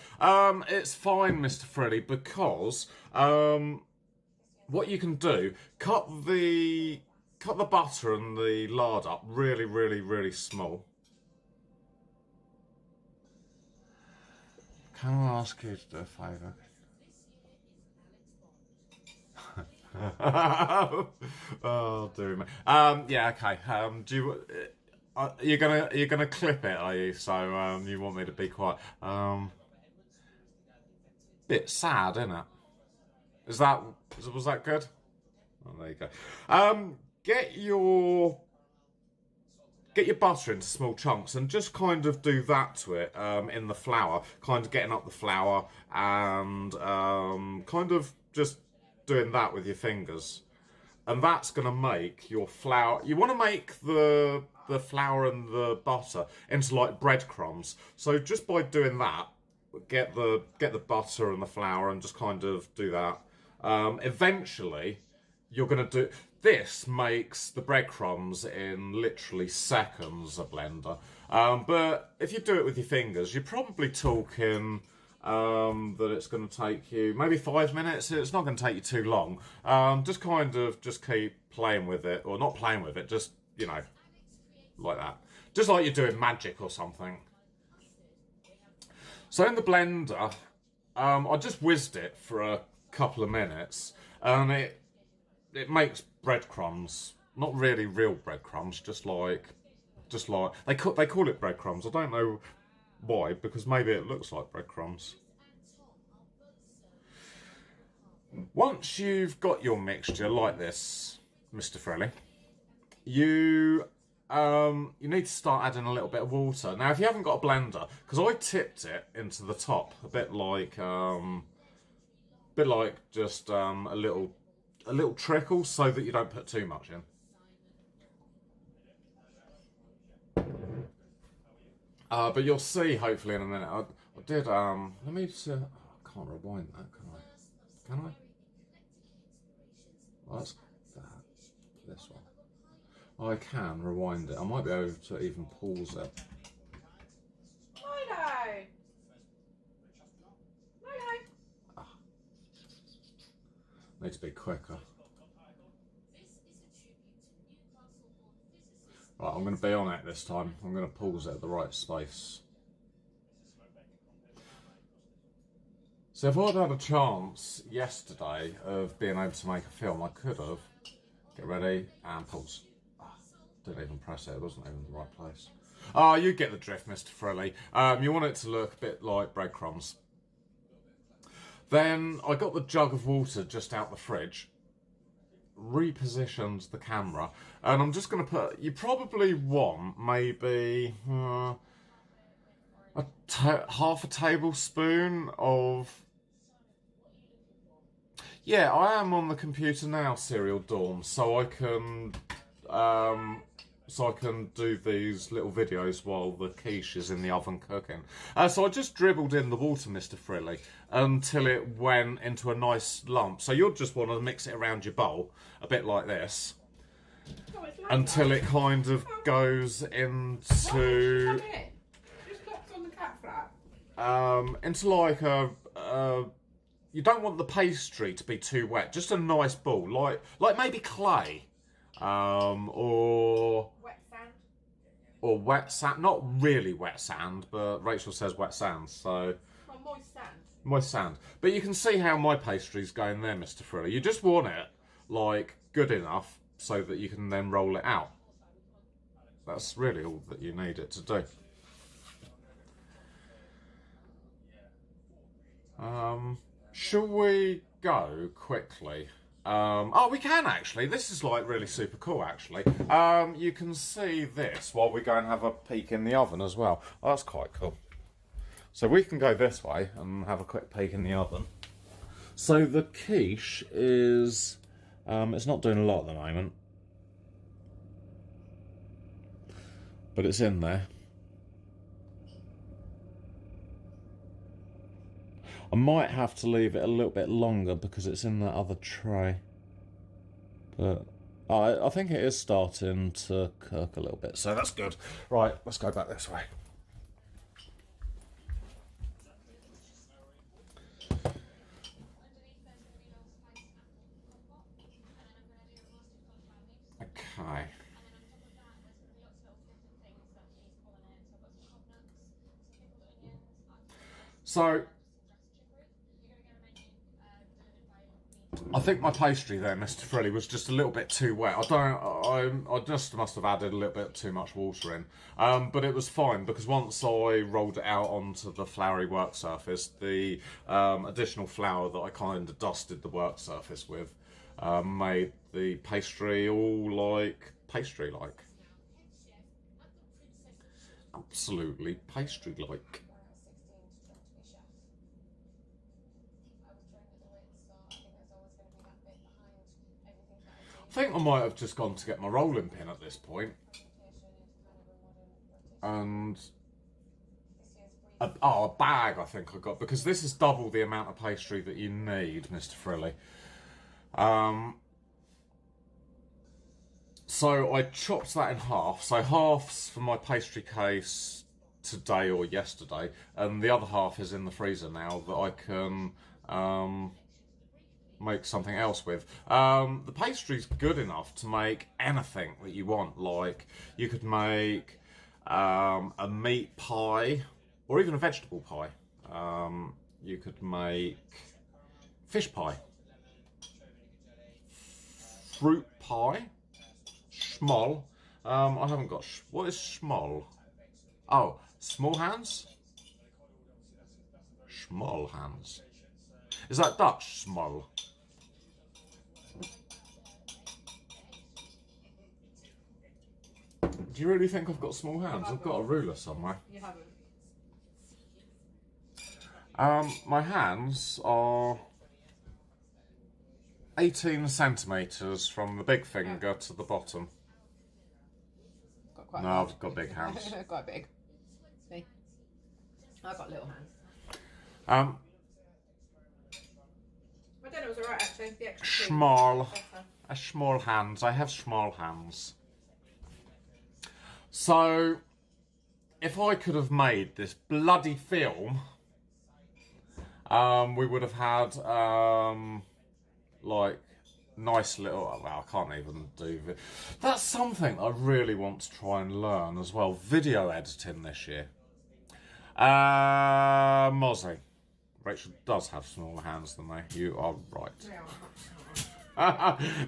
It's fine, Mr. Freddy, because what you can do, cut the butter and the lard up really, really, really small. Can I ask you to do a favour? Oh dear me. Yeah, okay. Do you? You're gonna clip it, are you? So you want me to be quiet? Bit sad, isn't it? Was that good? Oh, there you go. Get your butter into small chunks and just kind of do that to it in the flour, kind of getting up the flour and kind of just doing that with your fingers. And that's going to make your flour... You want to make the flour and the butter into like breadcrumbs. So just by doing that, get the butter and the flour and just kind of do that. Eventually, you're going to do... This makes the breadcrumbs in literally seconds, a blender. But if you do it with your fingers, you're probably talking that it's going to take you maybe 5 minutes. It's not going to take you too long. Just kind of keep playing with it, or not playing with it, just, you know, like that. Just like you're doing magic or something. So in the blender, I just whizzed it for a couple of minutes, and it makes breadcrumbs. Not really real breadcrumbs, just like they call it breadcrumbs. I don't know why, because maybe it looks like breadcrumbs. Once you've got your mixture like this, Mr. Frelly, you need to start adding a little bit of water. Now, if you haven't got a blender, because I tipped it into the top, a bit like just a little trickle, so that you don't put too much in. But you'll see, hopefully, in a minute. I did, let me just, I can't rewind that, can I? Can I? Well, that's that. This one. I can rewind it. I might be able to even pause it. Milo! Need to be quicker. Right, I'm going to be on it this time. I'm going to pause it at the right space. So if I'd had a chance yesterday of being able to make a film, I could have. Get ready and pause. Didn't even press it. It wasn't even the right place. Oh, you get the drift, Mr. Frilly. You want it to look a bit like breadcrumbs. Then I got the jug of water just out the fridge, repositioned the camera, and I'm just going to put... You probably want maybe half a tablespoon of... Yeah, I am on the computer now, Serial Dawn, so I can do these little videos while the quiche is in the oven cooking. So I just dribbled in the water, Mr. Frilly, until it went into a nice lump. So you'll just want to mix it around your bowl, a bit like this, until it kind of goes into... into like a... You don't want the pastry to be too wet, just a nice ball, like maybe clay, or wet sand, not really wet sand, but Rachel says wet sand, so... Well, moist sand. Moist sand. But you can see how my pastry's going there, Mr. Friller. You just want it, like, good enough so that you can then roll it out. That's really all that you need it to do. Shall we go quickly? Oh, we can actually. This is like really super cool actually. You can see this while we go and have a peek in the oven as well. Oh, that's quite cool. So we can go this way and have a quick peek in the oven. So the quiche is, it's not doing a lot at the moment, but it's in there. I might have to leave it a little bit longer because it's in that other tray. But I think it is starting to cook a little bit, so that's good. Right, let's go back this way. Okay. So, I think my pastry there, Mr. Frilly, was just a little bit too wet. I just must have added a little bit too much water in. But it was fine because once I rolled it out onto the floury work surface, the additional flour that I kind of dusted the work surface with made the pastry all like pastry-like. Absolutely pastry-like. I think I might have just gone to get my rolling pin at this point. And a bag I think I got, because this is double the amount of pastry that you need, Mr. Frilly. So I chopped that in half. So half's for my pastry case today or yesterday, and the other half is in the freezer now that I can make something else with. The pastry's good enough to make anything that you want. Like, you could make a meat pie or even a vegetable pie. You could make fish pie, fruit pie, schmoll. I haven't got, what is schmoll? Oh, small hands? Schmoll hands. Is that Dutch, schmoll? Do you really think I've got small hands? I've got a ruler somewhere. You haven't. My hands are 18 centimetres from the big finger to the bottom. Got quite No, I've got big hands. Quite big. See? I've got little hands. I don't know, it was alright actually. The extra small. Small hands. I have small hands. So, if I could have made this bloody film, we would have had, like, nice little, well, I can't even do it. That's something I really want to try and learn as well, video editing this year. Mozzie. Rachel does have smaller hands than me, you are right.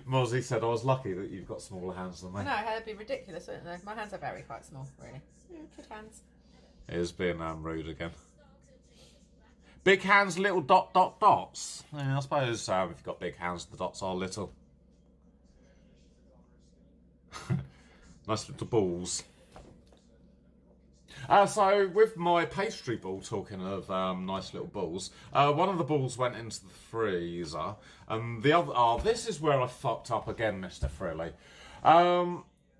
Mozzie said I was lucky that you've got smaller hands than me. No, that'd be ridiculous, wouldn't they? My hands are very quite small, really. Kid hands. It is being rude again. Big hands, little dots. Yeah, I suppose if you've got big hands, the dots are little. Nice little balls. So with my pastry ball, talking of nice little balls, one of the balls went into the freezer, and the other, this is where I fucked up again, Mr. Frilly.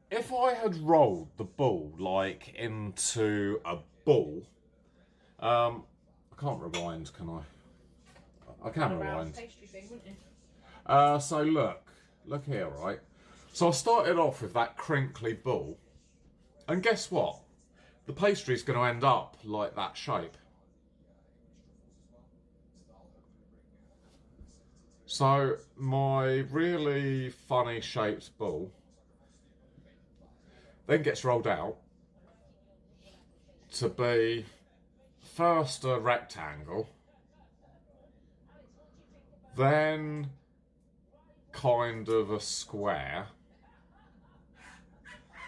If I had rolled the ball, like, into a ball, I can't rewind, can I? I can rewind. Pastry thing, wouldn't you? So look here, right? So I started off with that crinkly ball, and guess what? The pastry's going to end up like that shape. So my really funny shaped ball then gets rolled out to be first a rectangle, then kind of a square,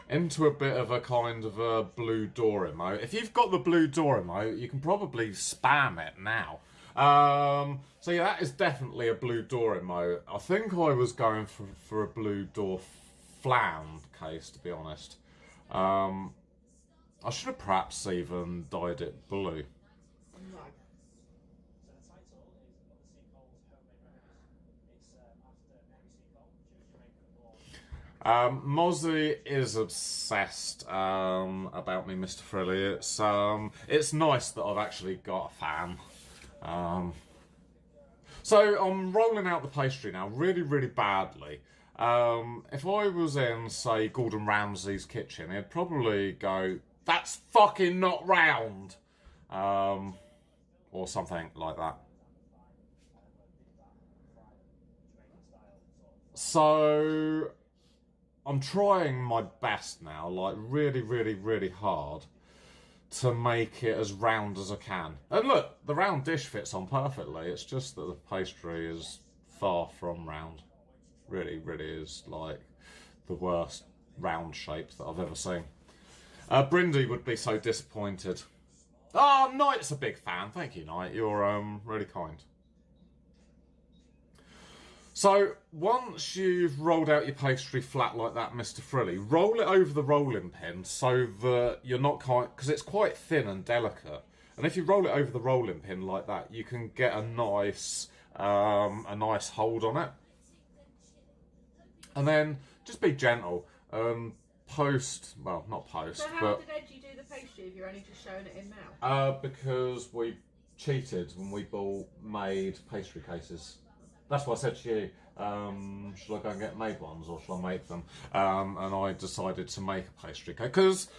into a bit of a kind of a blue door emote. If you've got the blue door emote, you can probably spam it now. So yeah, that is definitely a blue door emote. I think I was going for a blue door flan case, to be honest. I should have perhaps even dyed it blue. Mozzie is obsessed about me, Mr. Frilly. It's nice that I've actually got a fan. So I'm rolling out the pastry now really, really badly. If I was in, say, Gordon Ramsay's kitchen, he'd probably go, "That's fucking not round," or something like that. So I'm trying my best now, like really, really, really hard, to make it as round as I can. And look, the round dish fits on perfectly. It's just that the pastry is far from round. Really, really is like the worst round shape that I've ever seen. Brindy would be so disappointed. Oh, Knight's a big fan. Thank you, Knight. You're really kind. So, once you've rolled out your pastry flat like that, Mr. Frilly, roll it over the rolling pin so that you're not because it's quite thin and delicate. And if you roll it over the rolling pin like that, you can get a nice hold on it. And then just be gentle. Not post, So how but did Edgy do the pastry if you're only just showing it in now? because we cheated when we made pastry cases. That's why I said to you, shall I go and get made ones or shall I make them? And I decided to make a pastry cake. Because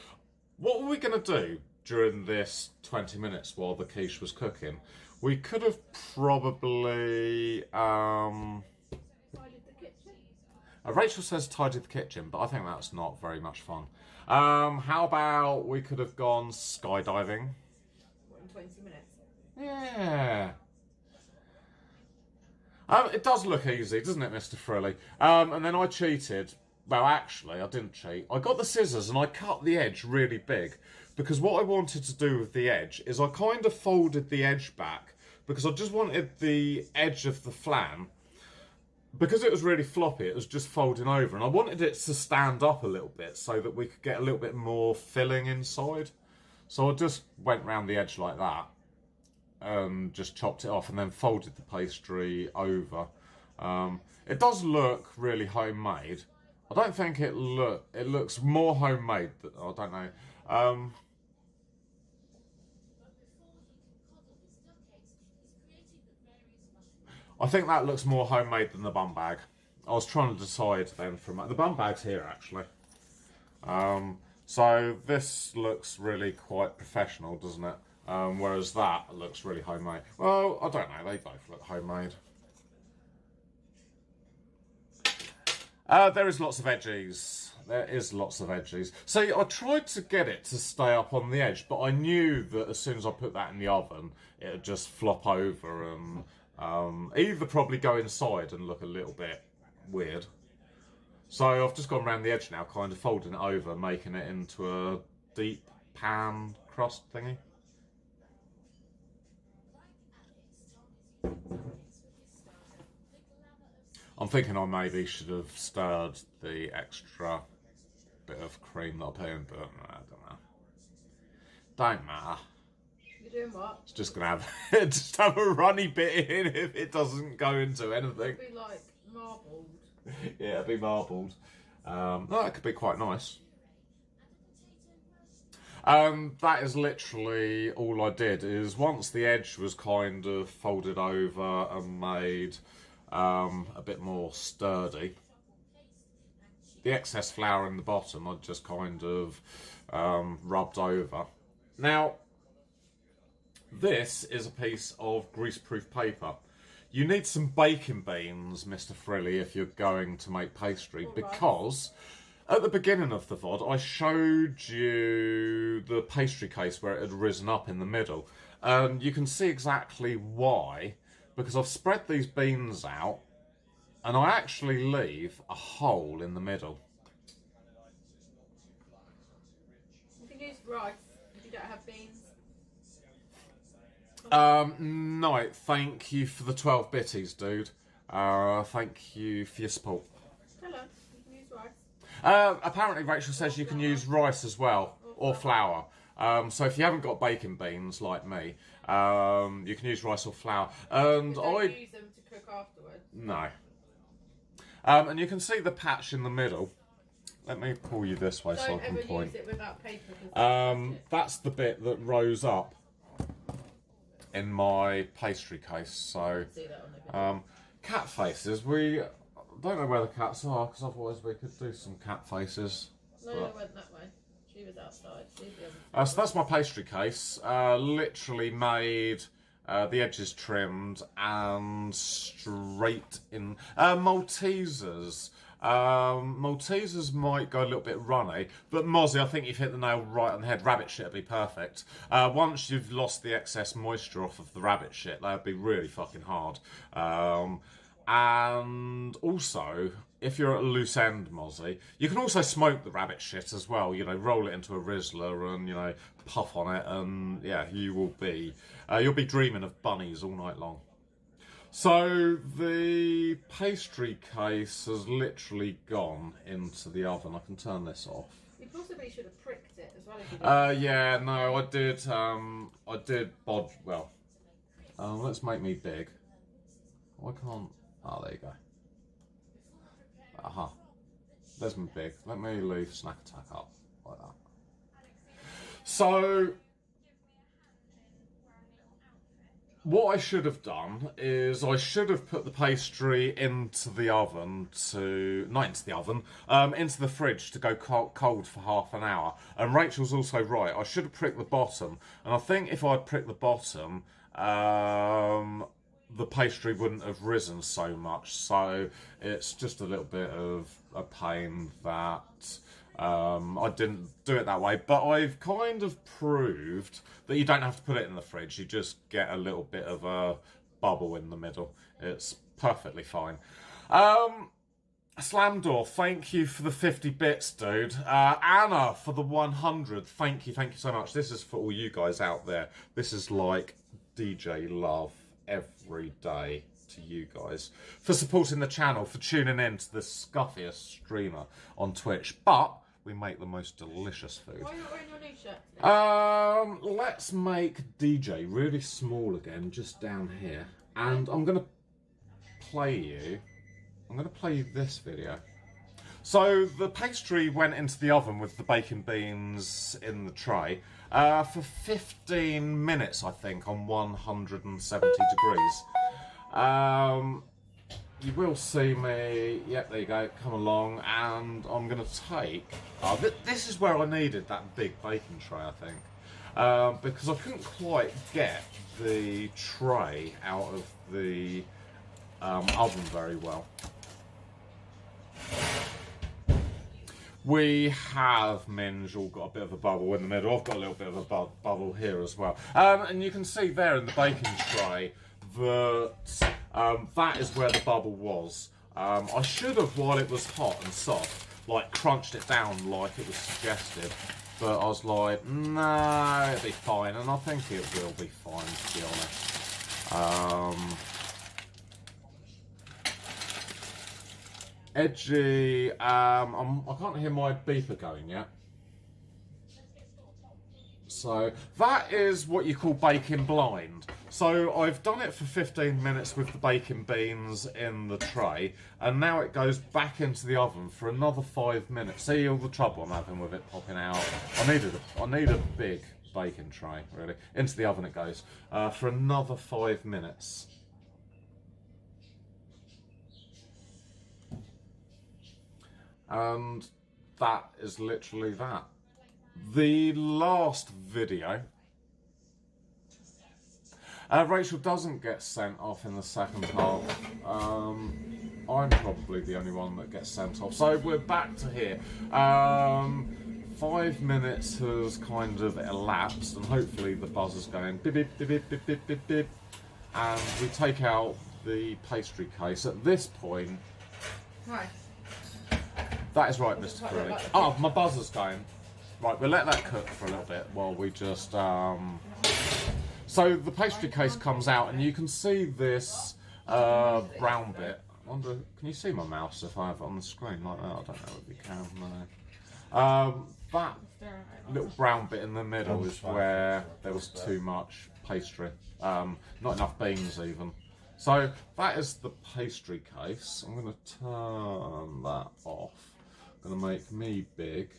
what were we going to do during this 20 minutes while the quiche was cooking? We could have probably... Tidied the kitchen? Rachel says tidied the kitchen, but I think that's not very much fun. How about we could have gone skydiving? What, in 20 minutes? Yeah. It does look easy, doesn't it, Mr. Frilly? And then I cheated. Well, actually, I didn't cheat. I got the scissors and I cut the edge really big. Because what I wanted to do with the edge is I kind of folded the edge back. Because I just wanted the edge of the flan. Because it was really floppy, it was just folding over. And I wanted it to stand up a little bit so that we could get a little bit more filling inside. So I just went round the edge like that. Just chopped it off and then folded the pastry over. It does look really homemade. I don't think it looks more homemade than, I don't know. I think that looks more homemade than the bum bag. I was trying to decide then from the bum bag's here actually. So this looks really quite professional, doesn't it? Whereas that looks really homemade. Well, I don't know, they both look homemade. There is lots of edges. There is lots of edges. See, I tried to get it to stay up on the edge, but I knew that as soon as I put that in the oven, it would just flop over and either probably go inside and look a little bit weird. So I've just gone around the edge now, kind of folding it over, making it into a deep pan crust thingy. I'm thinking I maybe should have stirred the extra bit of cream that I put in, but I don't know. Don't matter. You're doing what? It's just gonna have a runny bit in if it doesn't go into anything. It'll be like marbled. Yeah, it'll be marbled. That could be quite nice. That is literally all I did. Is once the edge was kind of folded over and made a bit more sturdy, the excess flour in the bottom I just kind of rubbed over. Now, this is a piece of greaseproof paper. You need some baking beans, Mr. Frilly, if you're going to make pastry, because at the beginning of the VOD, I showed you the pastry case where it had risen up in the middle. You can see exactly why, because I've spread these beans out, and I actually leave a hole in the middle. You can use rice if you don't have beans. No, thank you for the 12 bitties, dude. Thank you for your support. Tell her, you can use rice. Apparently Rachel says you can use rice as well, or flour. So if you haven't got baking beans like me, you can use rice or flour. And don't use them to cook afterwards. No. And you can see the patch in the middle. Let me pull you this way so I can point. Don't ever use it without paper. That's the bit that rose up. in my pastry case. So, cat faces. We don't know where the cats are because otherwise we could do some cat faces. No, I went that way. She was outside. So that's my pastry case. Literally made. The edges trimmed and straight in. Maltesers. Maltesers might go a little bit runny, but Mozzie, I think you've hit the nail right on the head. Rabbit shit would be perfect. Once you've lost the excess moisture off of the rabbit shit, that would be really fucking hard. And also, if you're at a loose end, Mozzie, you can also smoke the rabbit shit as well. You know, roll it into a Rizzler and, you know, puff on it, and yeah, you'll be dreaming of bunnies all night long. So the pastry case has literally gone into the oven. I can turn this off. You possibly should have pricked it as well if you did. Yeah, no, I did. I did bodge. Well, let's make me big. Why can't? Oh, there you go. Aha. There's me big. Let me leave Snack Attack up like that. So, what I should have done is I should have put the pastry into the oven into the fridge to go cold for half an hour. And Rachel's also right. I should have pricked the bottom. And I think if I'd pricked the bottom, the pastry wouldn't have risen so much. So it's just a little bit of a pain that I didn't do it that way, but I've kind of proved that you don't have to put it in the fridge. You just get a little bit of a bubble in the middle. It's perfectly fine. Slamdoor, thank you for the 50 bits, dude. Anna for the 100. Thank you so much. This is for all you guys out there. This is like DJ love every day to you guys for supporting the channel, for tuning in to the scuffiest streamer on Twitch. But we make the most delicious food. Why are you not wearing your new shirt today? Let's make DJ really small again, just down here. And I'm going to play you this video. So the pastry went into the oven with the bacon beans in the tray for 15 minutes, I think, on 170 degrees. You will see me, yep, there you go, come along, and I'm going to take, this is where I needed that big bacon tray, I think, because I couldn't quite get the tray out of the oven very well. We have, Minge, all got a bit of a bubble in the middle. I've got a little bit of a bubble here as well. And you can see there in the bacon tray that that is where the bubble was. I should have, while it was hot and soft, like crunched it down like it was suggested. But I was like, no, it'll be fine. And I think it will be fine, to be honest. Edgy, I can't hear my beeper going yet. So that is what you call baking blind. So I've done it for 15 minutes with the bacon beans in the tray, and now it goes back into the oven for another 5 minutes. See all the trouble I'm having with it popping out. I need a big bacon tray, really. Into the oven it goes for another 5 minutes. And that is literally that. The last video, Rachel doesn't get sent off in the second half. I'm probably the only one that gets sent off. So we're back to here. 5 minutes has kind of elapsed, and hopefully the buzzer's going beep, beep, beep, beep, beep, beep, beep, beep. And we take out the pastry case. At this point... Right. That is right, Mr. Curly. Oh, my buzzer's going. Right, we'll let that cook for a little bit while we just... So the pastry case comes out, and you can see this brown bit. I wonder, can you see my mouse if I have it on the screen like that? I don't know if you can. No. That little brown bit in the middle is where there was too much pastry. Not enough beans even. So that is the pastry case. I'm going to turn that off. I'm going to make me big.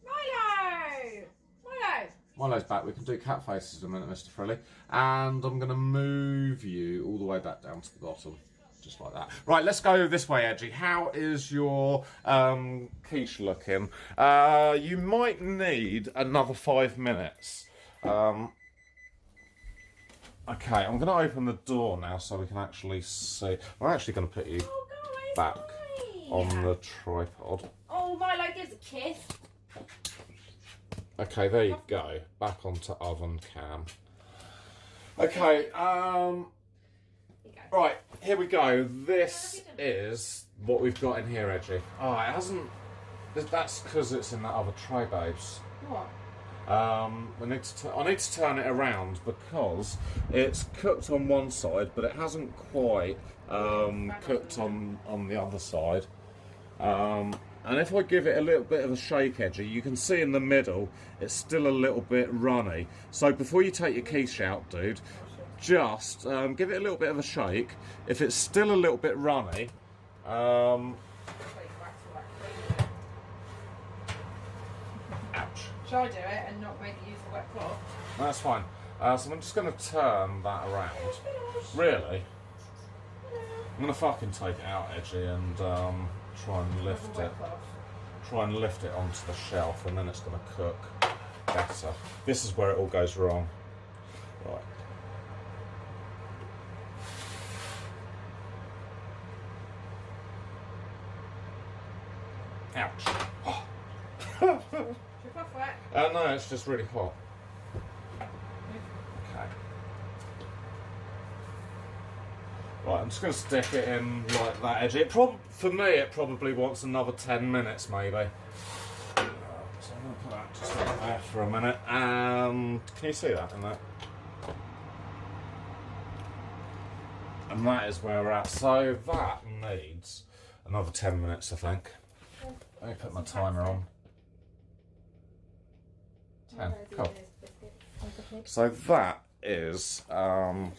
Milo! Milo! Milo's back. We can do cat faces in a minute, Mr. Frilly. And I'm going to move you all the way back down to the bottom. Just like that. Right, let's go this way, Edgy. How is your quiche looking? You might need another 5 minutes. Okay, I'm going to open the door now so we can actually see. I'm actually going to put you back on the tripod. Oh, Milo gives a kiss. Okay, there you go. Back onto oven cam. Okay, right, here we go. This is what we've got in here, Edgy. Oh, it hasn't... That's because it's in that other tray, babes. What? I need to turn it around because it's cooked on one side, but it hasn't quite cooked on the other side. And if I give it a little bit of a shake, Edgy, you can see in the middle it's still a little bit runny. So before you take your quiche out, dude, just give it a little bit of a shake. If it's still a little bit runny, ouch. Shall I do it and not make you use the wet cloth? That's fine. So I'm just going to turn that around. Really? I'm going to fucking take it out, Edgy, and try and lift it. Try and lift it onto the shelf, and then it's going to cook better. This is where it all goes wrong. Right. Ouch. Oh. No, it's just really hot. Okay. Right, I'm just going to stick it in like that, Edgy. For me, it probably wants another 10 minutes, maybe. So I'm going to put that just like there for a minute. And can you see that in there? And that is where we're at. So that needs another 10 minutes, I think. Let me put my timer on. 10. Cool. So that is oh,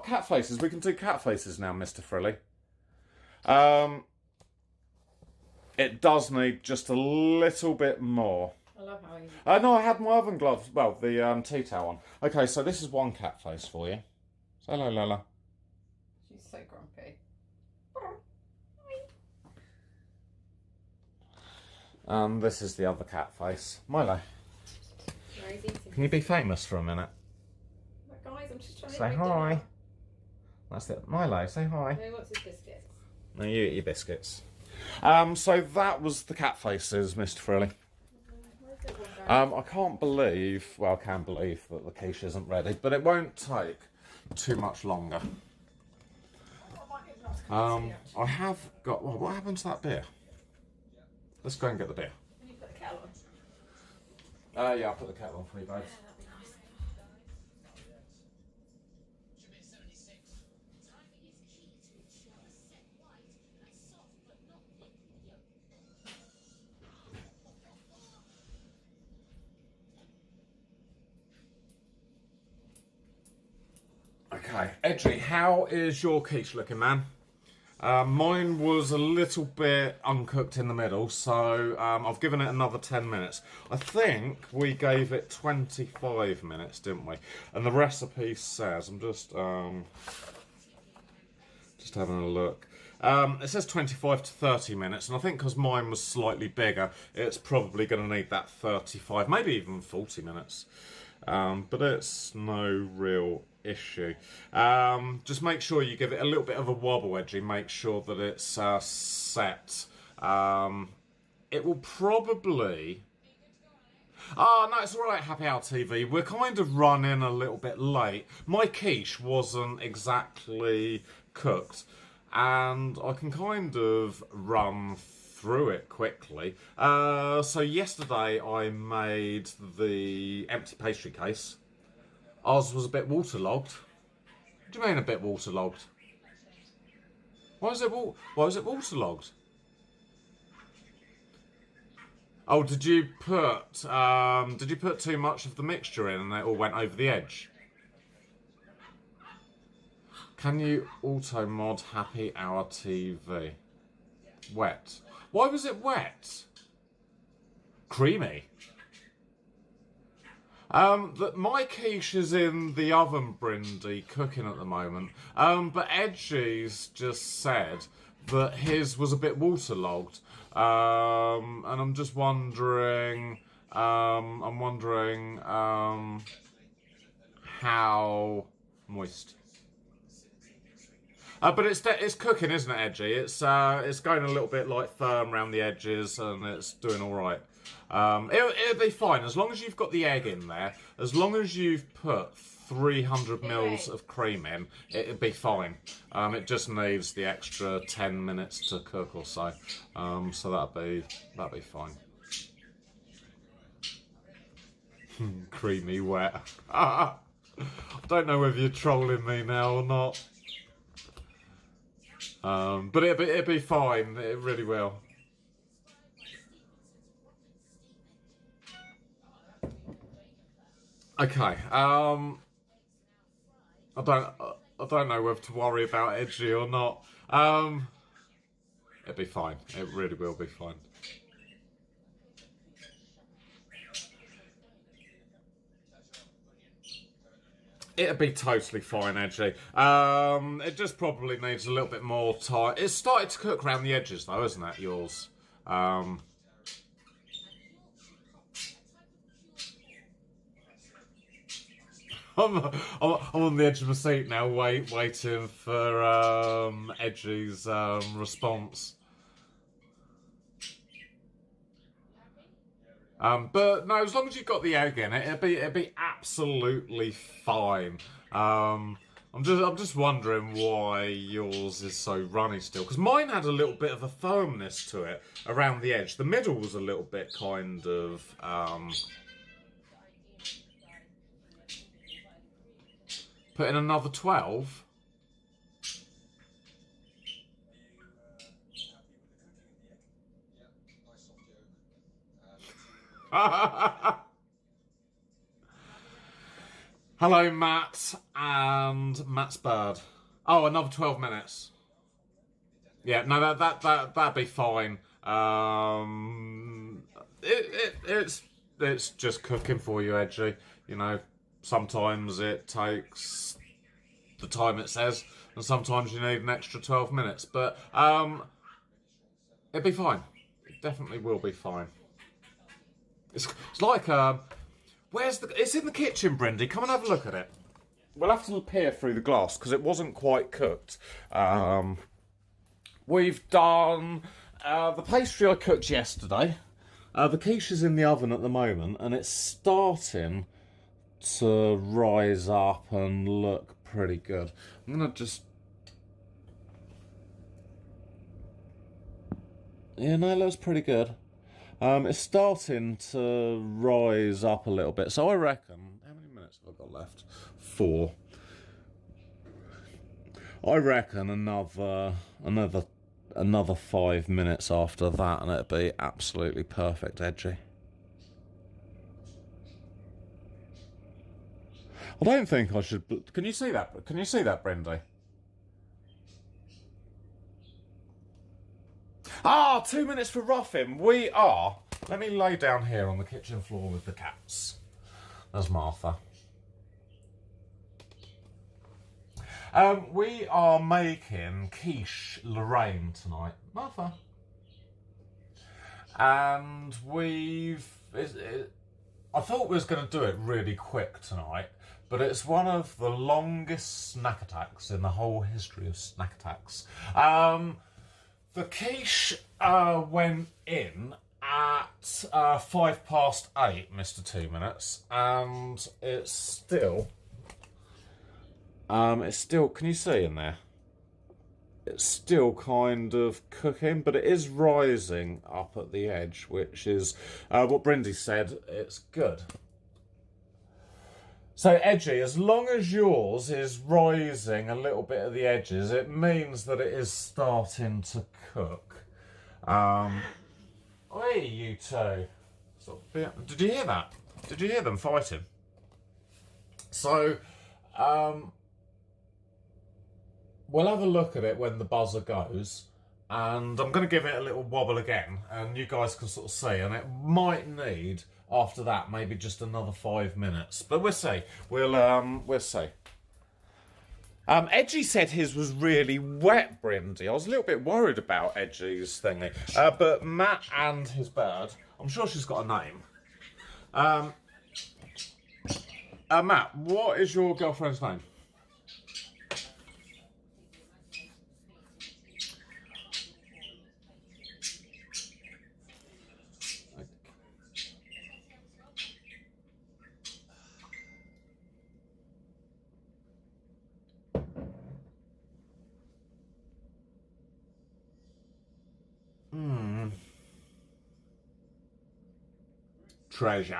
cat faces. We can do cat faces now, Mr. Frilly. It does need just a little bit more. I love how you... No, I had my oven gloves. Well, the tea towel on. Okay, so this is one cat face for you. Say hello, Lola. She's so grumpy. This is the other cat face. Milo, can you be famous for a minute? Guys, I'm just trying to Say hi. Dinner. That's it. Milo, say hi. Who wants his biscuits? No, you eat your biscuits. So that was the cat faces, Mr. Frilly. I can't believe, well, I can believe that the quiche isn't ready, but it won't take too much longer. I have got, well, what happened to that beer? Let's go and get the beer. Can you put the kettle on? Yeah, I'll put the kettle on for you, babes. Okay, Edgy, how is your quiche looking, man? Mine was a little bit uncooked in the middle, so I've given it another 10 minutes. I think we gave it 25 minutes, didn't we? And the recipe says, I'm just having a look. It says 25 to 30 minutes, and I think because mine was slightly bigger, it's probably going to need that 35, maybe even 40 minutes. But it's no real issue. Just make sure you give it a little bit of a wobble, Edgy. Make sure that it's set. It will probably... Oh, no, it's alright, Happy Hour TV. We're kind of running a little bit late. My quiche wasn't exactly cooked, and I can kind of run through it quickly. So yesterday I made the empty pastry case. Ours was a bit waterlogged. What do you mean a bit waterlogged? Why is it waterlogged? Oh, did you put too much of the mixture in and it all went over the edge? Can you auto mod Happy Hour TV? Wet. Why was it wet? Creamy. My quiche is in the oven, Brindy, cooking at the moment. But Edgy's just said that his was a bit waterlogged. And I'm just wondering, how moist. But it's cooking, isn't it, Edgy? It's going a little bit like firm around the edges, and it's doing all right. It'll be fine as long as you've got the egg in there. As long as you've put 300 mils of cream in, it'll be fine. It just needs the extra 10 minutes to cook or so. So that'll be fine. Creamy wet. I don't know whether you're trolling me now or not. But it'll be fine. It really will. Okay. I don't know whether to worry about Edgy or not. It'll be fine. It really will be fine. It'll be totally fine, Edgy. It just probably needs a little bit more time. It's started to cook around the edges, though, isn't it, yours? I'm on the edge of my seat now, waiting for Edgy's response. But no, as long as you've got the egg in it, it'll be absolutely fine. I'm just wondering why yours is so runny still, because mine had a little bit of a firmness to it around the edge. The middle was a little bit kind of put in another 12. Hello, Matt and Matt's bird. Oh, another 12 minutes. Yeah, no, that'd be fine. It's just cooking for you, Edgy. You know, sometimes it takes the time it says, and sometimes you need an extra 12 minutes. But it'd be fine. It definitely will be fine. It's like it's in the kitchen, Brindy. Come and have a look at it. We'll have to peer through the glass because it wasn't quite cooked. We've done the pastry I cooked yesterday. The quiche is in the oven at the moment, and it's starting to rise up and look pretty good. I'm gonna just. Yeah, no, it looks pretty good. It's starting to rise up a little bit. So I reckon, how many minutes have I got left? 4. I reckon another 5 minutes after that, and it'll be absolutely perfect, Edgy. I don't think I should. Can you see that? Can you see that, Brindy? 2 minutes for roughing. We are. Let me lay down here on the kitchen floor with the cats. There's Martha. We are making Quiche Lorraine tonight. Martha. And I thought we was going to do it really quick tonight, but it's one of the longest snack attacks in the whole history of snack attacks. The quiche went in at 8:05, Mr. 2 minutes, and it's still, can you see in there? It's still kind of cooking, but it is rising up at the edge, which is what Brindy said, it's good. So, Edgy, as long as yours is rising a little bit at the edges, it means that it is starting to cook. Hey, you two. Did you hear that? Did you hear them fighting? So, we'll have a look at it when the buzzer goes. And I'm going to give it a little wobble again, and you guys can sort of see, and it might need, after that, maybe just another 5 minutes. But we'll see. We'll see. Edgy said his was really wet, Brindy. I was a little bit worried about Edgy's thingy. But Matt and his bird, I'm sure she's got a name. Matt, what is your girlfriend's name? Treasure.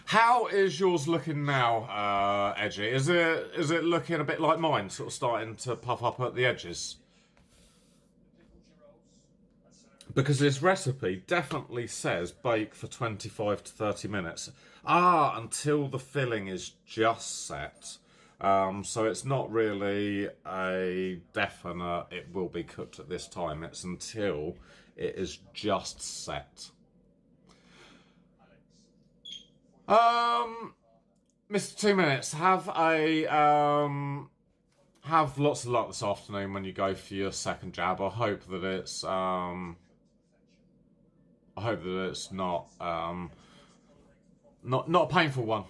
How is yours looking now, Edgy? Is it looking a bit like mine, sort of starting to puff up at the edges? Because this recipe definitely says bake for 25 to 30 minutes. Until the filling is just set. So it's not really a definite it will be cooked at this time. It's until it is just set. Mr. 2 Minutes, have lots of luck this afternoon when you go for your second jab. I hope that it's not a painful one.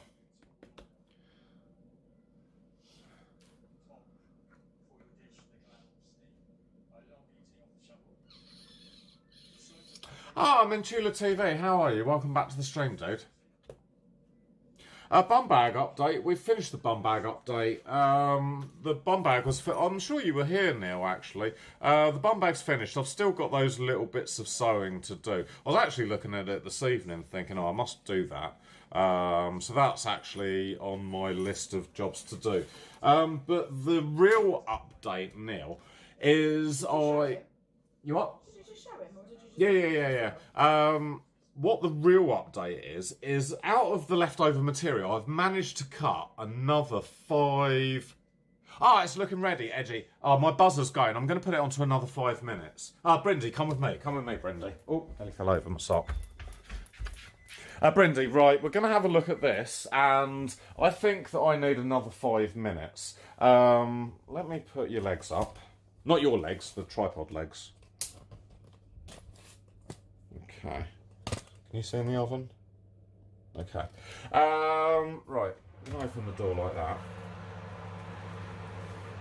I'm in Tula TV. How are you? Welcome back to the stream, dude. Bum bag update. We've finished the bum bag update. The bum bag was... I'm sure you were here, Neil, actually. The bum bag's finished. I've still got those little bits of sewing to do. I was actually looking at it this evening thinking, I must do that. So that's actually on my list of jobs to do. But the real update, Neil, is You what? Did you just show him, or did you just... Yeah. What the real update is out of the leftover material, I've managed to cut another 5... it's looking ready, Edgy. My buzzer's going. I'm going to put it onto another 5 minutes. Brindy, come with me. Come with me, Brindy. Oh, nearly fell over my sock. Brindy, right, we're going to have a look at this, and I think that I need another 5 minutes. Let me put your legs up. Not your legs, the tripod legs. Okay. Can you see in the oven? Okay. Right, you can open the door like that.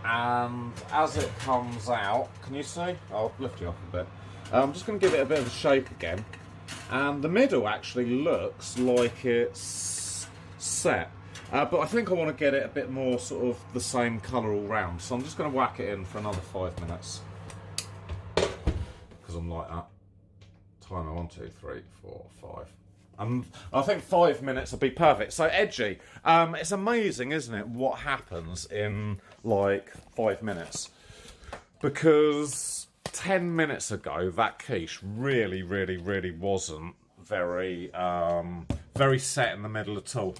And as it comes out, can you see? I'll lift you up a bit. I'm just going to give it a bit of a shake again. And the middle actually looks like it's set. But I think I want to get it a bit more sort of the same colour all round. So I'm just going to whack it in for another 5 minutes. Because I'm like that. Timer 1, 2, 3, 4, 5. I think 5 minutes would be perfect. So Edgy, it's amazing, isn't it, what happens in like 5 minutes? Because 10 minutes ago, that quiche really wasn't very set in the middle at all.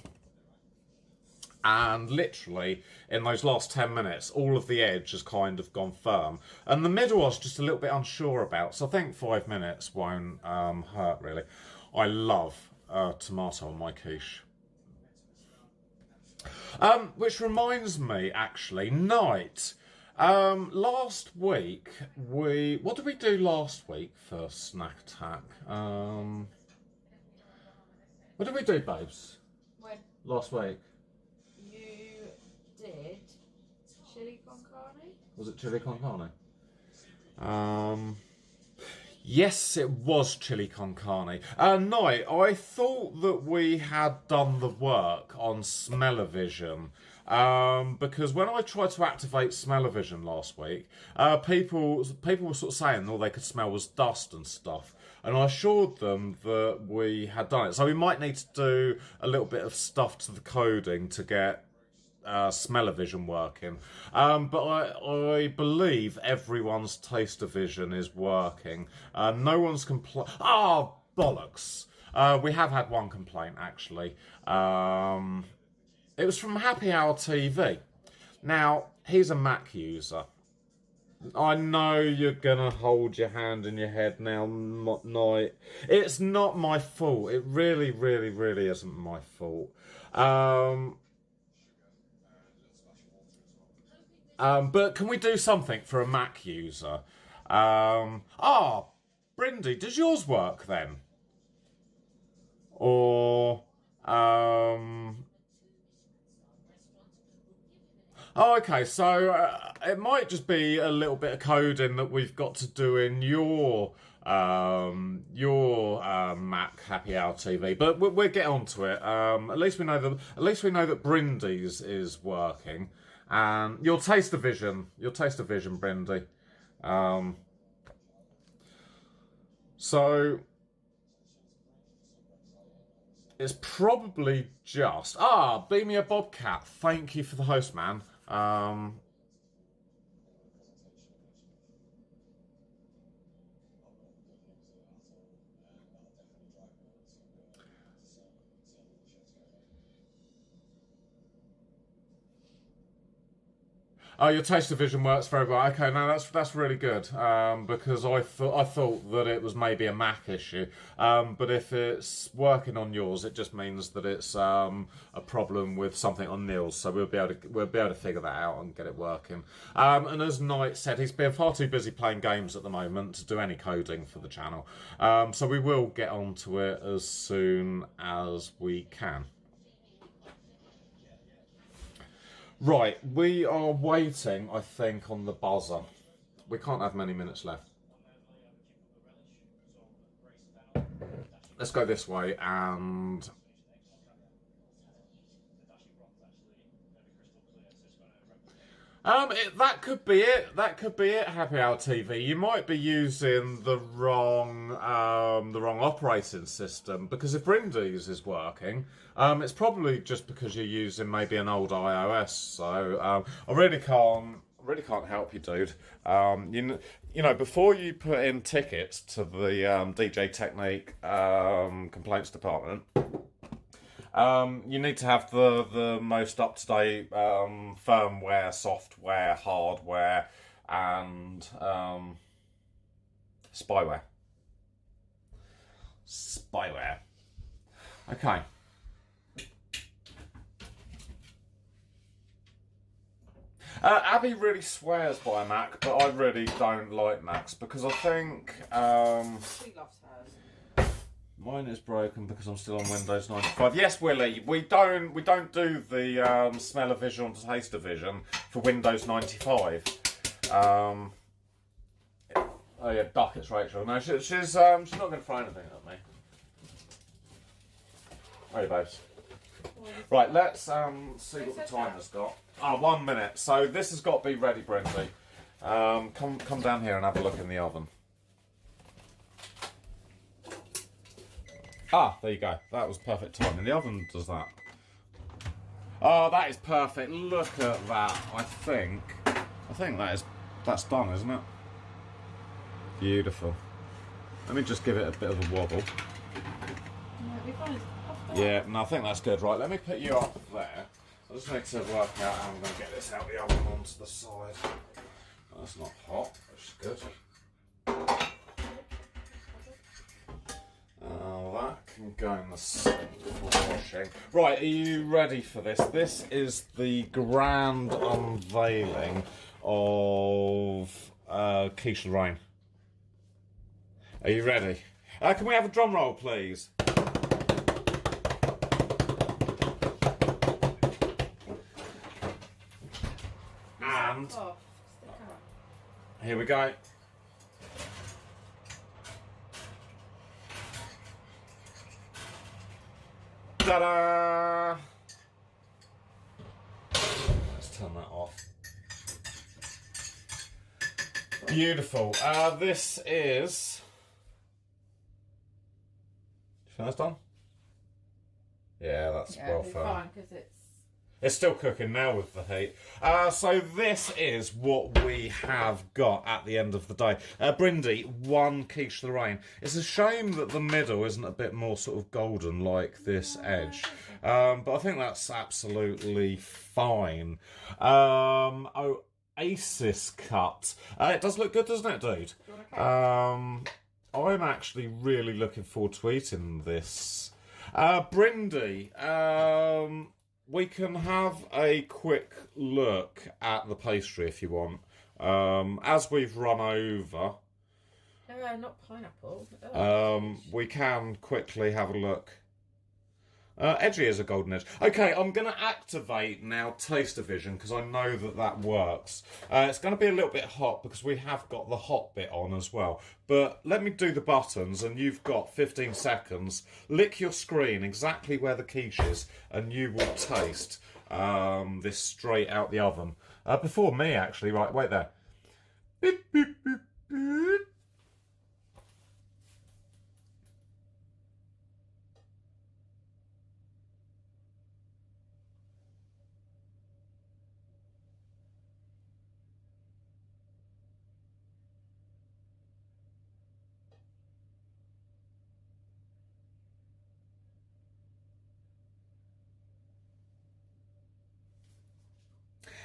And literally, in those last 10 minutes, all of the edge has kind of gone firm. And the middle I was just a little bit unsure about. So I think 5 minutes won't hurt, really. I love tomato on my quiche. Which reminds me, actually, night. Last week, what did we do last week for Snack Attack? What did we do, babes? When Last week. you did chili con carne? Was it chili con carne? Yes, it was chili con carne. No, I thought that we had done the work on smell-o-vision. Because when I tried to activate smell-o-vision last week, people were sort of saying all they could smell was dust and stuff. And I assured them that we had done it. So we might need to do a little bit of stuff to the coding to get smell-o-vision working. But I believe everyone's taste-o-vision is working. No one's bollocks. We have had one complaint, actually. It was from Happy Hour TV. Now, he's a Mac user. I know you're gonna hold your hand in your head now, Night. It's not my fault. It really, really, really isn't my fault. But can we do something for a Mac user? Brindy, does yours work then? Or, Oh, okay. So it might just be a little bit of coding that we've got to do in your Mac Happy Hour TV, but we'll get onto it. At least we know that Brindy's is working, and your taste of vision, Brindy. So it's probably just Be Me a Bobcat. Thank you for the host, man. Oh, your taste of vision works very well. Okay, no, that's really good. Because I thought that it was maybe a Mac issue. But if it's working on yours, it just means that it's a problem with something on Neil's. So we'll be able to figure that out and get it working. And as Knight said, he's been far too busy playing games at the moment to do any coding for the channel. So we will get onto it as soon as we can. Right, we are waiting, I think, on the buzzer. We can't have many minutes left. Let's go this way and... that could be it. That could be it, Happy Hour TV. You might be using the wrong operating system, because if Brindy's is working, it's probably just because you're using maybe an old iOS. So I really can't help you, dude. You know, before you put in tickets to the DJ Technique complaints department, you need to have the most up-to-date firmware, software, hardware, and spyware. Okay. Abby really swears by a Mac, but I really don't like Macs because I think She loves hers. mine is broken because I'm still on Windows 95. Yes, Willie, we don't do the smell-o-vision and taste-o-vision for Windows 95. Oh yeah, duck, it's Rachel. No, she's not going to throw anything at me. Hey, babes. Right, let's see what the timer's got. 1 minute. So this has got to be ready, Brindy. Come down here and have a look in the oven. There you go. That was perfect timing. The oven does that. Oh, that is perfect. Look at that. I think that's done, isn't it? Beautiful. Let me just give it a bit of a wobble. Yeah, no, I think that's good. Right, let me put you up there. I just need to work out how I'm going to get this out of the oven onto the side. That's not hot, which is good. That can go in the sink for washing. Right, are you ready for this? This is the grand unveiling of Quiche Lorraine. Are you ready? Can we have a drum roll, please? And here we go. Ta-da! Let's turn that off. Beautiful. This is... You think that's done? Yeah, that's well fine. Because it's still cooking now with the heat. So this is what we have got at the end of the day. Brindy, 1 Quiche Lorraine. It's a shame that the middle isn't a bit more sort of golden like this edge. But I think that's absolutely fine. Aces cut. It does look good, doesn't it, dude? I'm actually really looking forward to eating this. Brindy, we can have a quick look at the pastry if you want. As we've run over, not pineapple. we can quickly have a look. Edgy as a golden edge. Okay, I'm going to activate now Taster Vision because I know that works. It's going to be a little bit hot because we have got the hot bit on as well. But let me do the buttons and you've got 15 seconds. Lick your screen exactly where the quiche is and you will taste this straight out the oven. Before me, actually. Right, wait there. Beep, beep, beep, beep.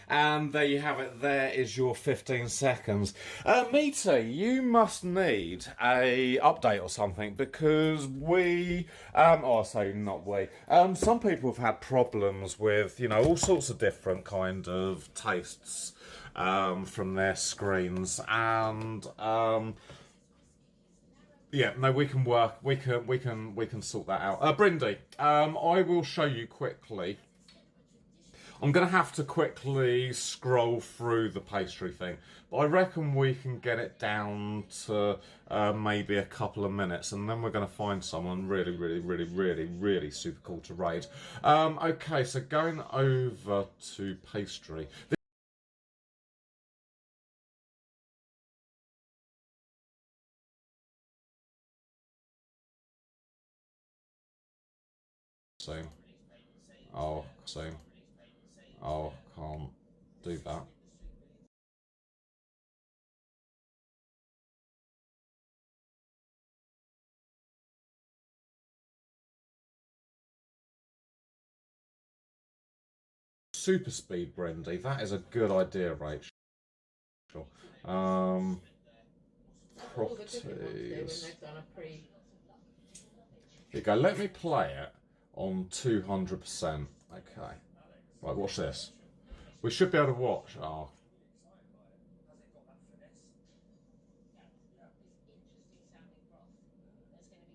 And there you have it. There is your 15 seconds. Meaty, you must need a update or something because we, not we. Some people have had problems with, all sorts of different kind of tastes from their screens, and yeah, no, we can work. We can sort that out. Brindy, I will show you quickly. I'm going to have to quickly scroll through the pastry thing, but I reckon we can get it down to maybe a couple of minutes, and then we're going to find someone really super cool to raid. Okay, so going over to pastry. Same. Oh, same. Oh, can't do that. Super speed, Brendy. That is a good idea, Rachel. Properties. Here you go. Let me play it on 200%. Okay. Right, watch this. We should be able to watch. Oh.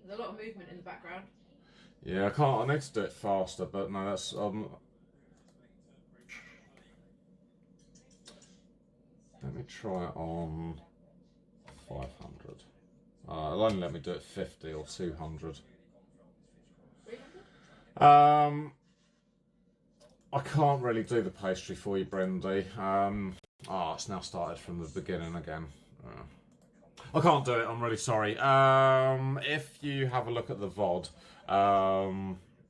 There's a lot of movement in the background. Yeah, I can't. I need to do it faster, but no, that's let me try it on 500. It'll only let me do it 50 or 200. 300? I can't really do the pastry for you, Brendy. It's now started from the beginning again. I can't do it, I'm really sorry. If you have a look at the VOD,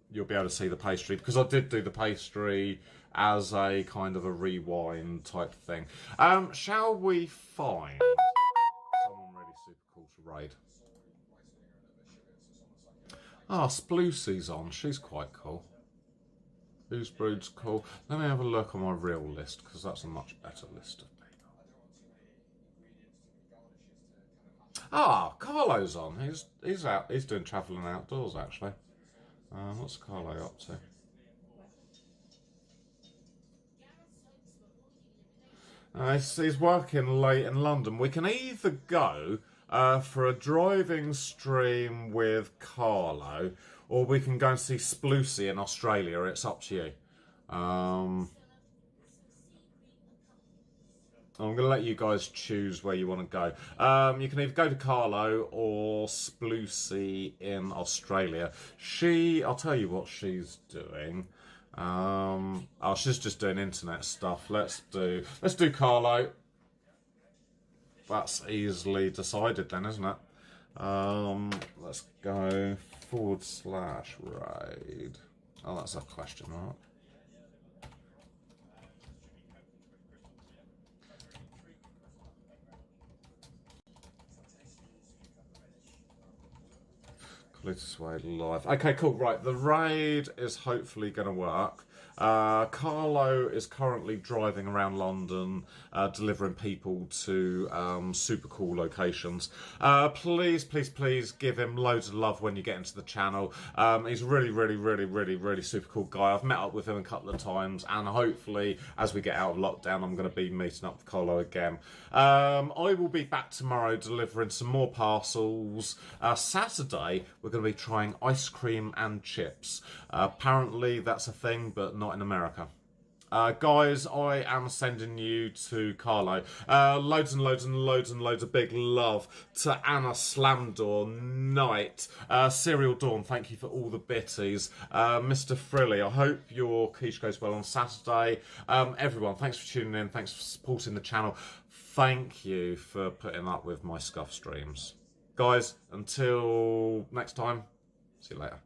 you'll be able to see the pastry, because I did do the pastry as a kind of a rewind type thing. Shall we find someone really super cool to raid? Splucy's on, she's quite cool. Who's Brood's cool? Let me have a look on my real list, because that's a much better list of people. Carlo's on. He's out. He's doing travelling outdoors actually. What's Carlo up to? He's working late in London. We can either go for a driving stream with Carlo, or we can go and see Splucy in Australia. It's up to you. I'm going to let you guys choose where you want to go. You can either go to Carlo or Splucy in Australia. I'll tell you what she's doing. She's just doing internet stuff. Let's do Carlo. That's easily decided then, isn't it? Let's go /raid. Oh, that's a question mark. Live. Okay, cool. Right, the raid is hopefully going to work. Carlo is currently driving around London, delivering people to super cool locations. Please, please, please give him loads of love when you get into the channel. He's really, really, really, really, really super cool guy. I've met up with him a couple of times, and hopefully, as we get out of lockdown, I'm going to be meeting up with Carlo again. I will be back tomorrow delivering some more parcels. Saturday, we're going to be trying ice cream and chips. Apparently, that's a thing, but not in America. Guys, I am sending you to Carlo. Loads and loads and loads and loads of big love to Anna Slamdor, Knight, Serial Dawn, thank you for all the bitties. Mr. Frilly, I hope your quiche goes well on Saturday. Everyone, thanks for tuning in, thanks for supporting the channel. Thank you for putting up with my scuff streams. Guys, until next time, see you later.